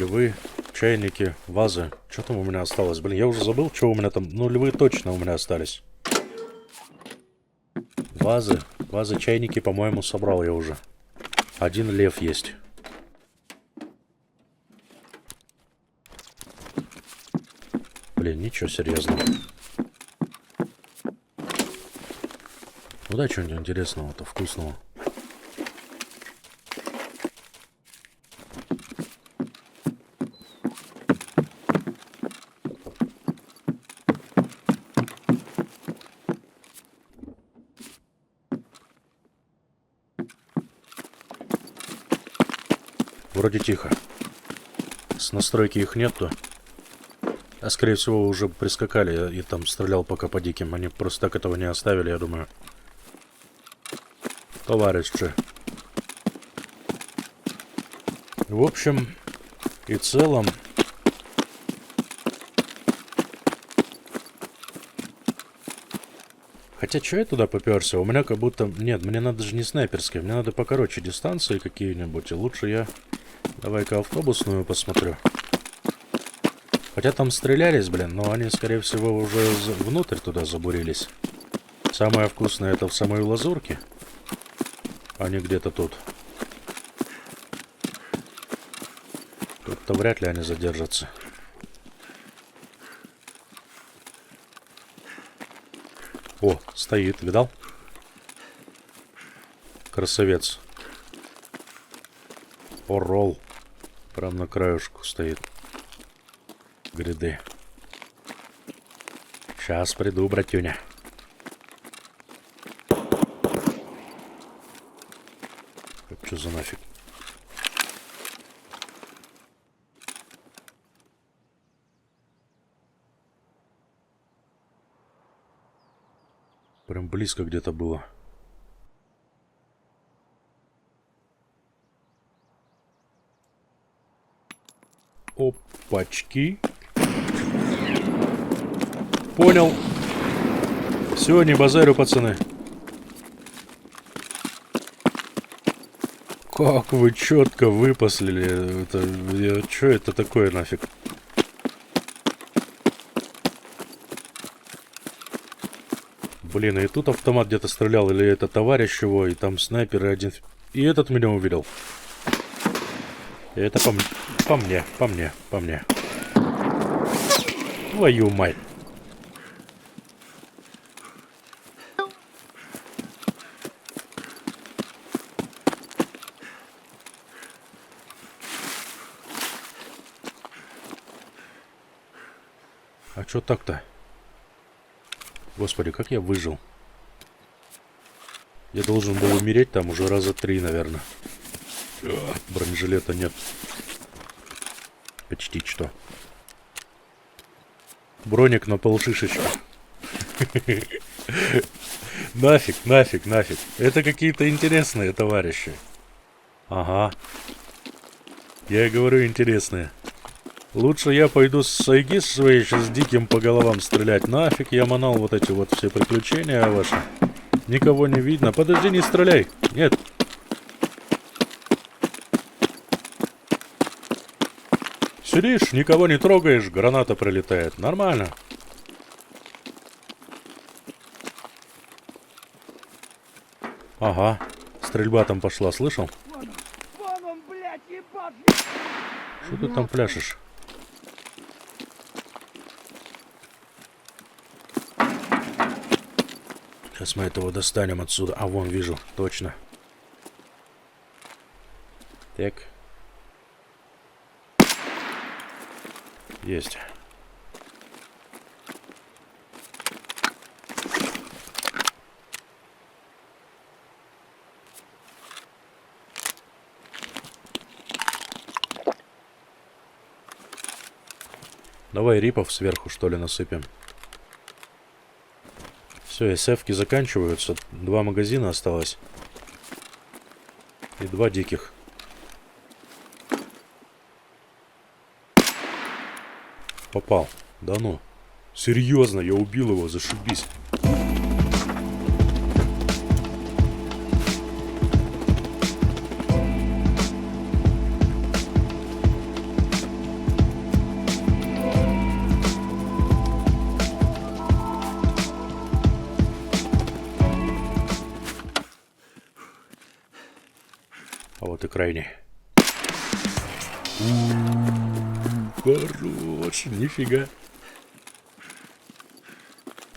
львы, чайники, вазы. Что там у меня осталось? Блин, я уже забыл, что у меня там. Ну, львы точно у меня остались. Вазы, чайники, по-моему, собрал я уже. Один лев есть. Блин, ничего серьезного. Ну дай что-нибудь интересного-то, вкусного. Вроде тихо. С настройки их нету. А скорее всего уже прискакали и там стрелял пока по диким. Они просто так этого не оставили, я думаю. Товарищи. В общем и целом... Хотя, что я туда поперся? У меня как будто... Нет, мне надо же не снайперские. Мне надо покороче дистанции какие-нибудь. И лучше я... Давай-ка автобусную посмотрю. Хотя там стрелялись, блин, но они, скорее всего, уже внутрь туда забурились. Самое вкусное это в самой лазурке. Они где-то тут. Тут-то вряд ли они задержатся. О, стоит, видал? Красавец. Орол. Прям на краюшку стоит. Гряды. Сейчас приду, братюня. Что за нафиг? Прям близко где-то было. Опачки. Понял. Все, не базарю, пацаны. Как вы четко выпаслили. Это, что это такое нафиг? Блин, и тут автомат где-то стрелял, или это товарищ его, и там снайпер один. И этот меня увидел. И это по мне. Твою мать. А чё так-то? Господи, как я выжил? Я должен был умереть там уже раза 3, наверное. Бронежилета нет. Почти что. Броник на полшишечки. Нафиг. Это какие-то интересные товарищи. Ага. Я и говорю, интересные. Лучше я пойду с сайги своей сейчас диким по головам стрелять. Нафиг я манал вот эти вот все приключения ваши. Никого не видно. Подожди, не стреляй. Нет. Сидишь, никого не трогаешь, граната прилетает. Нормально. Ага. Стрельба там пошла, слышал? Вон он, блядь, ебать! Что ты там пляшешь? Сейчас мы этого достанем отсюда. А, вон, вижу, точно. Так. Есть. Давай рипов сверху, что ли, насыпем. Все, СФ-ки заканчиваются. 2 магазина осталось. И 2 диких. Попал. Да ну. Серьезно, я убил его, зашибись. А вот и крайний. Хорош, нифига.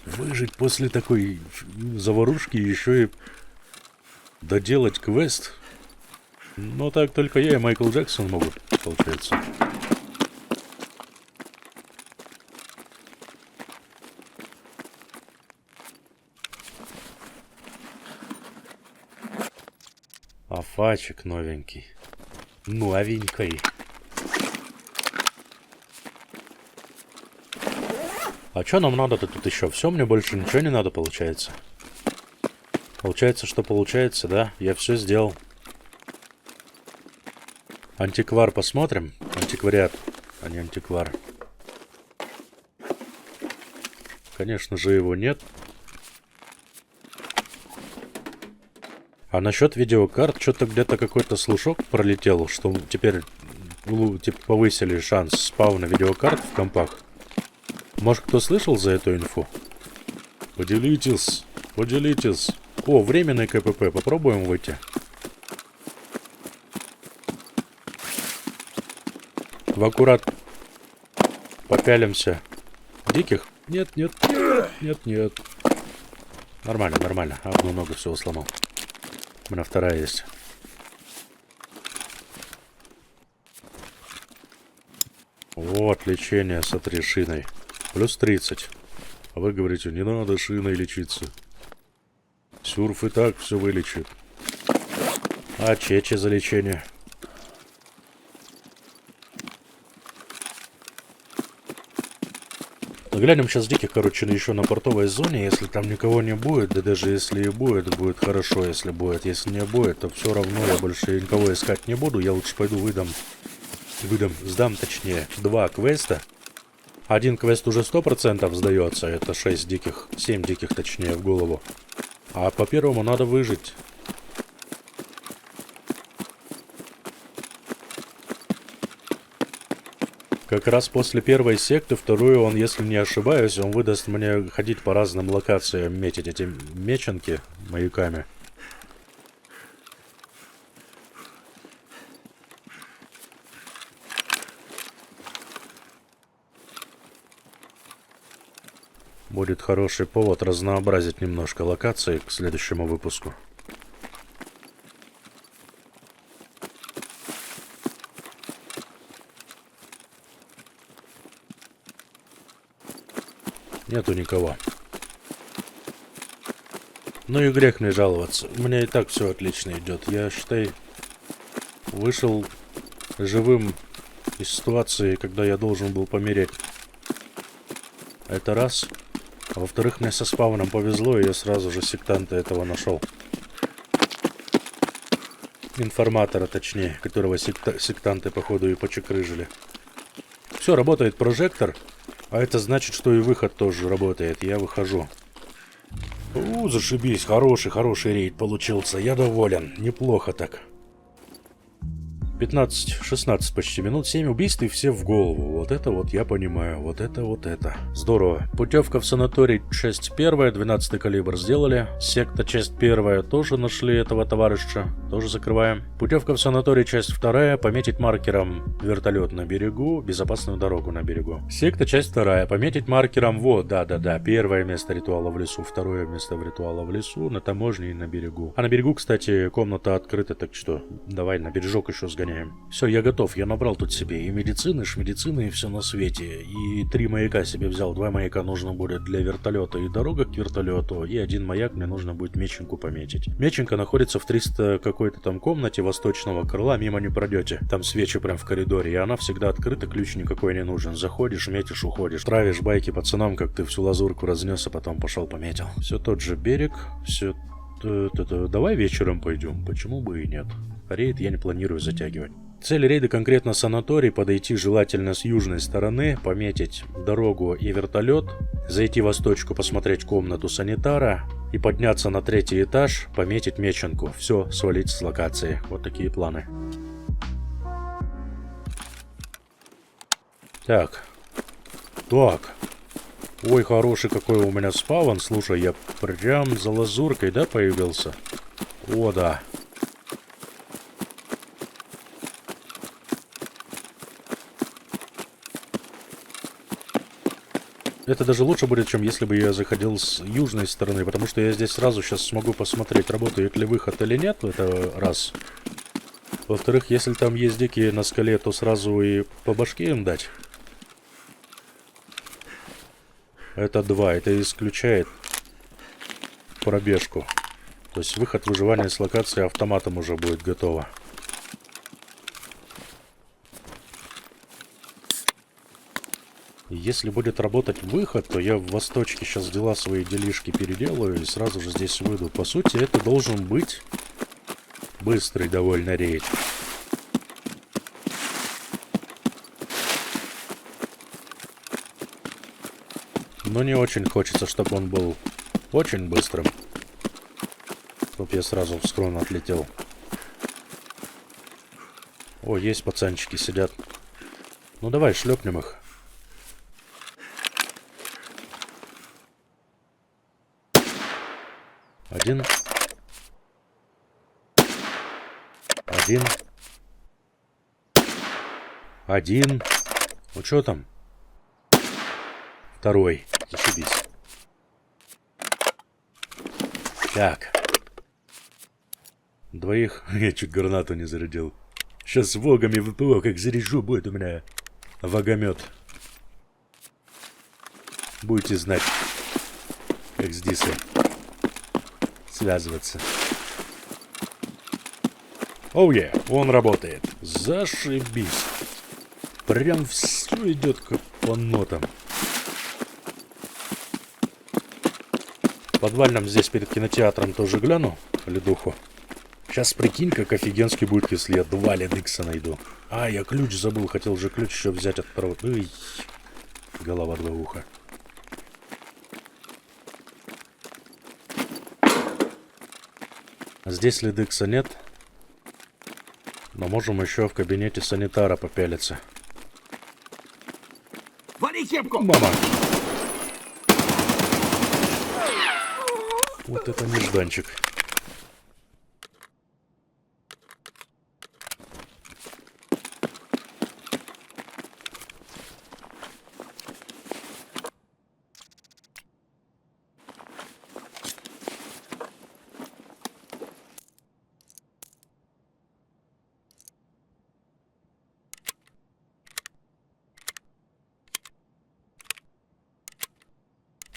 Выжить после такой заварушки еще и доделать квест. Но так только я и Майкл Джексон могут, получается. Афачик новенький. Новенький. А что нам надо-то тут еще? Все, мне больше ничего не надо, получается. Получается, что получается, да? Я все сделал. Антиквар посмотрим. Антиквариат, а не антиквар. Конечно же, его нет. А насчет видеокарт, что-то где-то какой-то слушок пролетел, что теперь типа, повысили шанс спавна видеокарт в компах. Может, кто слышал за эту инфу? Поделитесь, поделитесь. О, временный КПП, попробуем выйти. В аккурат попялимся. Диких? Нет, нет, нет, нет, нет. Нормально, нормально. Одну ногу всего сломал. У меня вторая есть. Вот, лечение с шиной. Плюс 30. А вы говорите, не надо шиной лечиться. Сюрф и так все вылечит. А чечи за лечение? Глянем сейчас диких, короче, еще на портовой зоне. Если там никого не будет, да даже если и будет, будет хорошо, если будет. Если не будет, то все равно я больше никого искать не буду. Я лучше пойду сдам, точнее, 2 квеста. Один квест уже 100% сдается, это 6 диких, 7 диких, точнее, в голову. А по первому надо выжить. Как раз после первой секты, вторую он, если не ошибаюсь, он выдаст мне ходить по разным локациям, метить эти меченки маяками. Будет хороший повод разнообразить немножко локации к следующему выпуску. Нету никого. Ну и грех мне жаловаться. У меня и так все отлично идет. Я, считай, вышел живым из ситуации, когда я должен был помереть. Это раз. А во-вторых, мне со спавном повезло, и я сразу же сектанта этого нашел. Информатора, точнее, которого сектанты, походу, и почекрыжили. Все, работает прожектор. А это значит, что и выход тоже работает. Я выхожу. Зашибись. Хороший рейд получился. Я доволен. Неплохо так. 15-16 почти минут, 7 убийств и все в голову. Вот это вот я понимаю. Вот это. Здорово. Путевка в санаторий, часть 1, 12 калибр сделали. Секта, часть 1, тоже нашли этого товарища. Тоже закрываем. Путевка в санаторий, часть 2, пометить маркером вертолет на берегу, безопасную дорогу на берегу. Секта, часть 2, пометить маркером, вот, да. Первое место ритуала в лесу, второе место ритуала в лесу, на таможне и на берегу. А на берегу, кстати, комната открыта, так что давай на бережок еще сгоняем. Все, я готов, я набрал тут себе и медицины, и все на свете. И 3 маяка себе взял, 2 маяка нужно будет для вертолета и дорога к вертолету, и 1 маяк мне нужно будет меченку пометить. Меченка находится в 300 какой-то там комнате восточного крыла, мимо не пройдете. Там свечи прям в коридоре, и она всегда открыта, ключ никакой не нужен. Заходишь, метишь, уходишь. Травишь байки пацанам, как ты всю лазурку разнес, а потом пошел пометил. Все тот же берег, все... Давай вечером пойдем, почему бы и нет. Рейд я не планирую затягивать. Цель рейда конкретно санаторий, подойти желательно с южной стороны, пометить дорогу и вертолет, зайти в восточку, посмотреть комнату санитара и подняться на 3-й этаж, пометить меченку. Все, свалить с локации. Вот такие планы. Так. Ой, хороший какой у меня спавн. Слушай, я прям за лазуркой, да, появился? О, да. Это даже лучше будет, чем если бы я заходил с южной стороны, потому что я здесь сразу сейчас смогу посмотреть, работает ли выход или нет, это раз. Во-вторых, если там есть дикие на скале, то сразу и по башке им дать. Это два, это исключает пробежку. То есть выход выживания с локации автоматом уже будет готово. Если будет работать выход, то я в восточке сейчас дела свои делишки переделаю и сразу же здесь выйду. По сути, это должен быть быстрый довольно рейд. Но не очень хочется, чтобы он был очень быстрым. Чтоб я сразу в схрон отлетел. О, есть пацанчики сидят. Ну давай, шлепнем их. Один. Один. Один. Ну что там? Второй. Зашибись. Так. Двоих. Я чуть гранату не зарядил. Сейчас с вогами ВПО как заряжу, будет у меня вагомет. Будете знать, как с Дисой связываться. Оу, он работает. Зашибись. Прям все идет как по нотам. В подвальном здесь перед кинотеатром тоже гляну ледуху. Сейчас прикинь, как офигенский будет, если я 2 ледыкса найду. А, я ключ забыл, хотел же ключ еще взять от провода. Ой, голова 2 уха. Здесь ледыкса нет. Но можем еще в кабинете санитара попялиться. Вали кепку! Мама! Вот это нежданчик.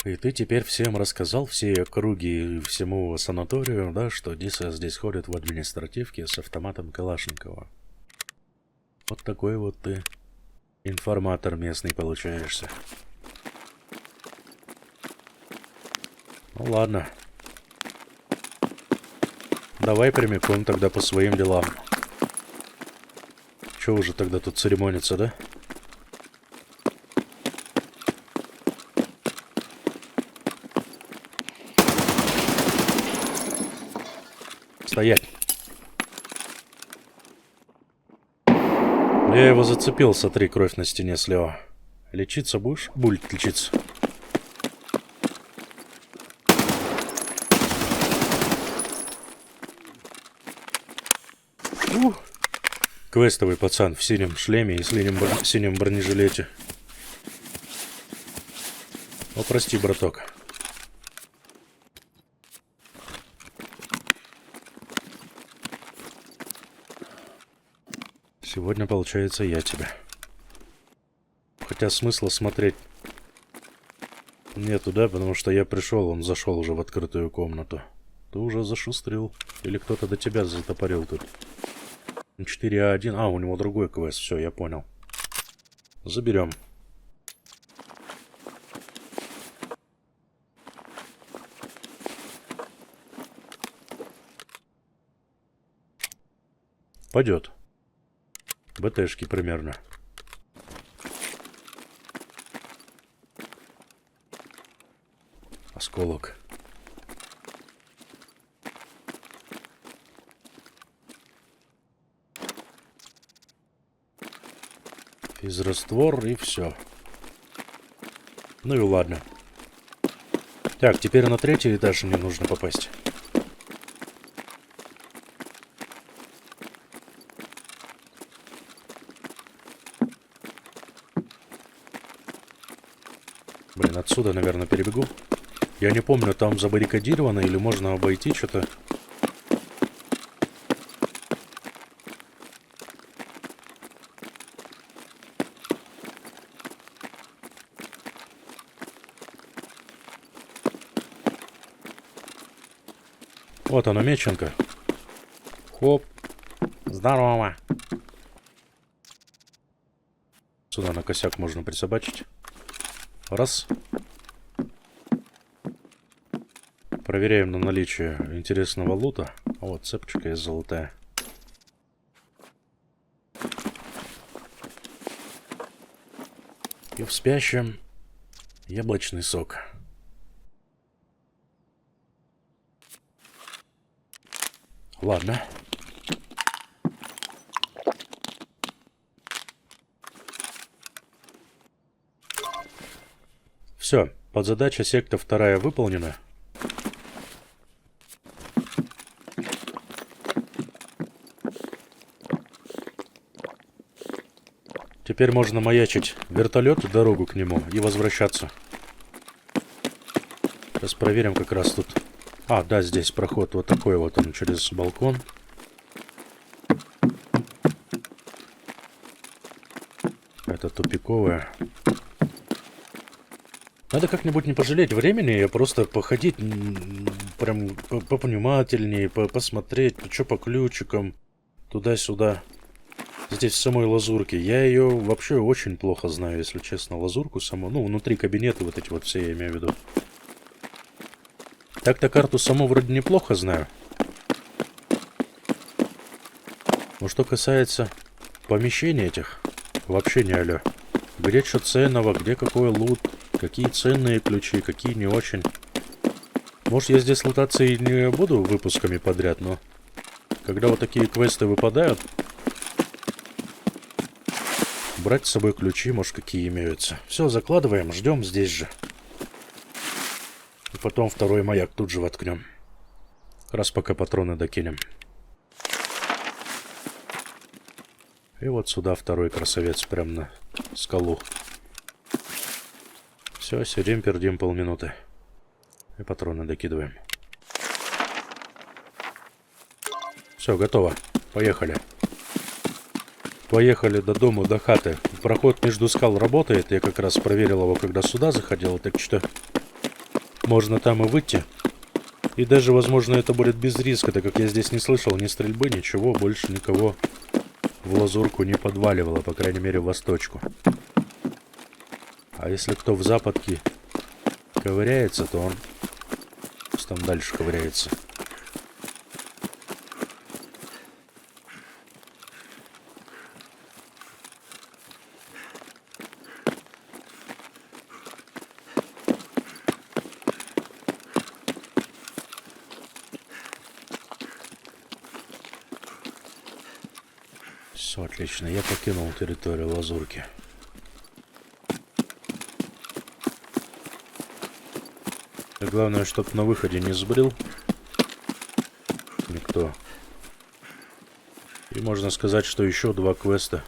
И ты теперь всем рассказал, всей округе и всему санаторию, да, что Диса здесь ходит в административке с автоматом Калашникова. Вот такой вот ты информатор местный получаешься. Ну ладно. Давай прямиком тогда по своим делам. Че уже тогда тут церемониться, да? Стоять. Я его зацепил, смотри, кровь на стене слева. Лечиться будешь? Будет лечиться. Квестовый пацан в синем шлеме и синем бронежилете. О, прости, браток. Сегодня, получается, я тебя. Хотя смысла смотреть нету, да? Потому что я пришел, он зашел уже в открытую комнату. Ты уже зашустрил. Или кто-то до тебя затопорил тут. 4А1. А, у него другой квест. Все, я понял. Заберем. Пойдет. БТшки примерно. Осколок. Физраствор и все. Ну и ладно. Так, теперь на 3-й этаж мне нужно попасть. Блин, отсюда, наверное, перебегу. Я не помню, там забаррикадировано или можно обойти что-то. Вот оно, Меченко. Хоп. Здорово. Сюда на косяк можно присобачить. Раз. Проверяем на наличие интересного лута. Вот, цепочка есть золотая. И в спящем яблочный сок. Ладно. Все, подзадача секта 2 выполнена. Теперь можно маячить вертолет, дорогу к нему и возвращаться. Сейчас проверим как раз тут. А, да, здесь проход вот такой вот, он через балкон. Это тупиковая. Надо как-нибудь не пожалеть времени, просто походить прям повнимательнее, посмотреть, что по ключикам, туда-сюда. Здесь в самой лазурке. Я ее вообще очень плохо знаю, если честно, лазурку саму. Ну, внутри кабинета вот эти вот все, я имею в виду. Так-то карту саму вроде неплохо знаю. Но что касается помещений этих, вообще не алё. Где что ценного, где какой лут, какие ценные ключи, какие не очень. Может, я здесь лутаться и не буду выпусками подряд, но когда вот такие квесты выпадают, брать с собой ключи, может, какие имеются. Все, закладываем, ждем здесь же. И потом второй маяк тут же воткнем. Раз пока патроны докинем. И вот сюда второй красавец, прям на скалу. Все, сидим-пердим полминуты. И патроны докидываем. Все, готово. Поехали. Поехали до дома, до хаты. Проход между скал работает. Я как раз проверил его, когда сюда заходил. Так что можно там и выйти. И даже, возможно, это будет без риска, так как я здесь не слышал ни стрельбы, ничего. Больше никого в лазурку не подваливало. По крайней мере, в восточку. А если кто в западке ковыряется, то он там дальше ковыряется. Все отлично, я покинул территорию лазурки. И главное, чтоб на выходе не сбрил никто. И можно сказать, что еще 2 квеста.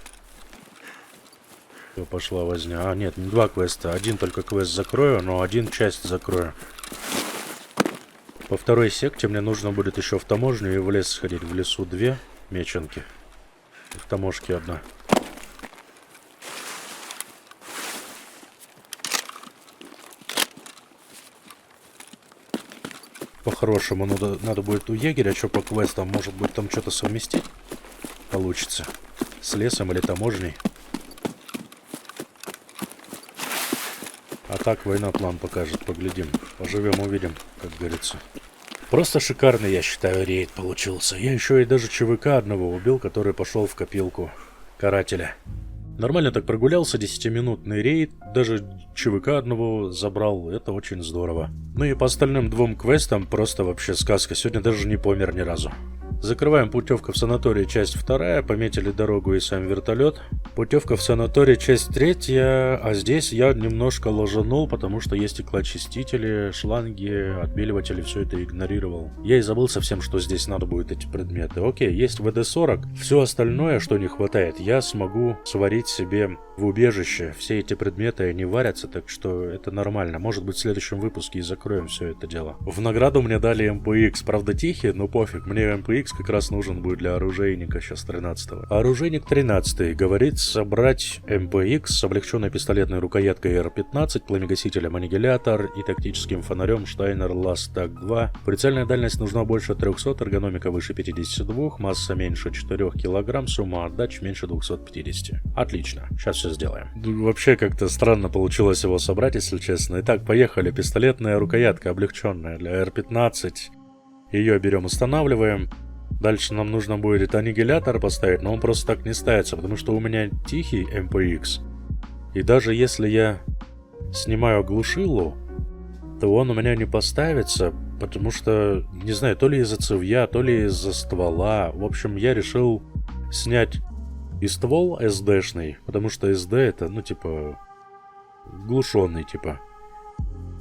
Все, пошла возня. А, нет, не 2 квеста. Один только квест закрою, но один часть закрою. По второй секте мне нужно будет еще в таможню и в лес сходить. В лесу 2 меченки. В таможке 1. По-хорошему, надо будет у егеря, что по квестам, может быть, там что-то совместить получится. С лесом или таможней. А так война план покажет, поглядим. Поживем, увидим, как говорится. Просто шикарный, я считаю, рейд получился. Я еще и даже ЧВК одного убил, который пошел в копилку карателя. Нормально так прогулялся, 10-минутный рейд, даже ЧВК одного забрал, это очень здорово. Ну и по остальным 2 квестам просто вообще сказка, сегодня даже не помер ни разу. Закрываем путевка в санаторий, часть 2, пометили дорогу и сам вертолет. Путевка в санаторий, часть 3, а здесь я немножко ложанул, потому что есть стеклоочистители, шланги, отбеливатели, все это игнорировал. Я и забыл совсем, что здесь надо будет эти предметы. Окей, есть ВД-40, все остальное, что не хватает, я смогу сварить себе в убежище. Все эти предметы, они варятся, так что это нормально. Может быть, в следующем выпуске и закроем все это дело. В награду мне дали МПХ, правда тихий, но пофиг, мне МПХ как раз нужен будет для оружейника сейчас 13-го. Оружейник 13 говорит собрать МПХ с облегченной пистолетной рукояткой R15, пламегасителем аннигилятор и тактическим фонарем Штайнер Ластак 2. Прицельная дальность нужна больше 300, эргономика выше 52, масса меньше 4 кг, сумма отдач меньше 250. Отлично, сейчас все сделаем. Вообще как-то странно получилось его собрать, если честно. Итак, поехали. Пистолетная рукоятка облегченная для R15. Ее берем, устанавливаем. Дальше нам нужно будет аннигилятор поставить, но он просто так не ставится, потому что у меня тихий МПХ. И даже если я снимаю глушилу, то он у меня не поставится, потому что, не знаю, то ли из-за цевья, то ли из-за ствола. В общем, я решил снять и ствол SD-шный, потому что SD это, ну, типа, глушенный, типа.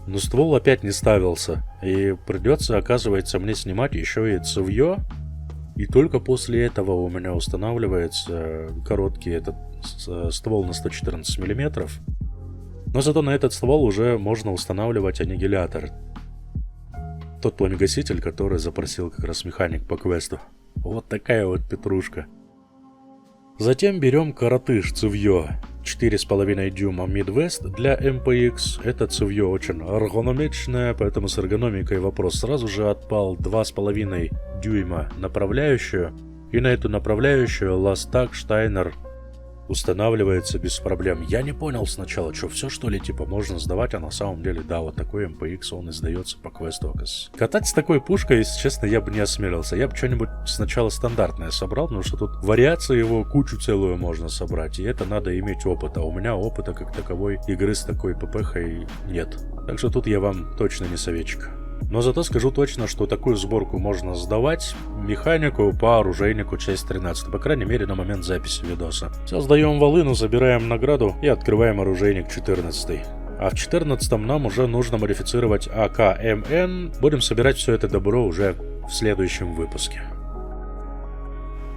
Но ствол опять не ствовался, и придется, оказывается, мне снимать еще и цевье. И только после этого у меня устанавливается короткий этот ствол на 114 мм. Но зато на этот ствол уже можно устанавливать аннигилятор. Тот пламегаситель, который запросил как раз механик по квесту. Вот такая вот петрушка. Затем берем коротыш цевье 4,5 дюйма Midwest для MPX. Это цевье очень эргономичное, поэтому с эргономикой вопрос сразу же отпал. 2,5 дюйма направляющую. И на эту направляющую Ластак Штайнер устанавливается без проблем. Я не понял сначала, что все что ли типа можно сдавать, а на самом деле да, вот такой MPX он издается по квесту. Катать с такой пушкой, если честно, я бы не осмелился. Я бы что-нибудь сначала стандартное собрал, потому что тут вариации его кучу целую можно собрать, и это надо иметь опыт. А у меня опыта как таковой игры с такой ППХой нет. Так что тут я вам точно не советчик. Но зато скажу точно, что такую сборку можно сдавать механику по оружейнику часть 13, по крайней мере на момент записи видоса. Все, сдаем волыну, забираем награду и открываем оружейник 14. А в 14 нам уже нужно модифицировать АК-МН. Будем собирать все это добро уже в следующем выпуске.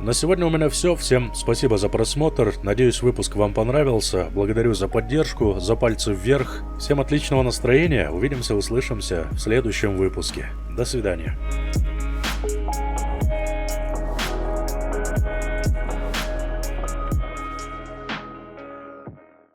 На сегодня у меня все. Всем спасибо за просмотр. Надеюсь, выпуск вам понравился. Благодарю за поддержку, за пальцы вверх. Всем отличного настроения. Увидимся, услышимся в следующем выпуске. До свидания.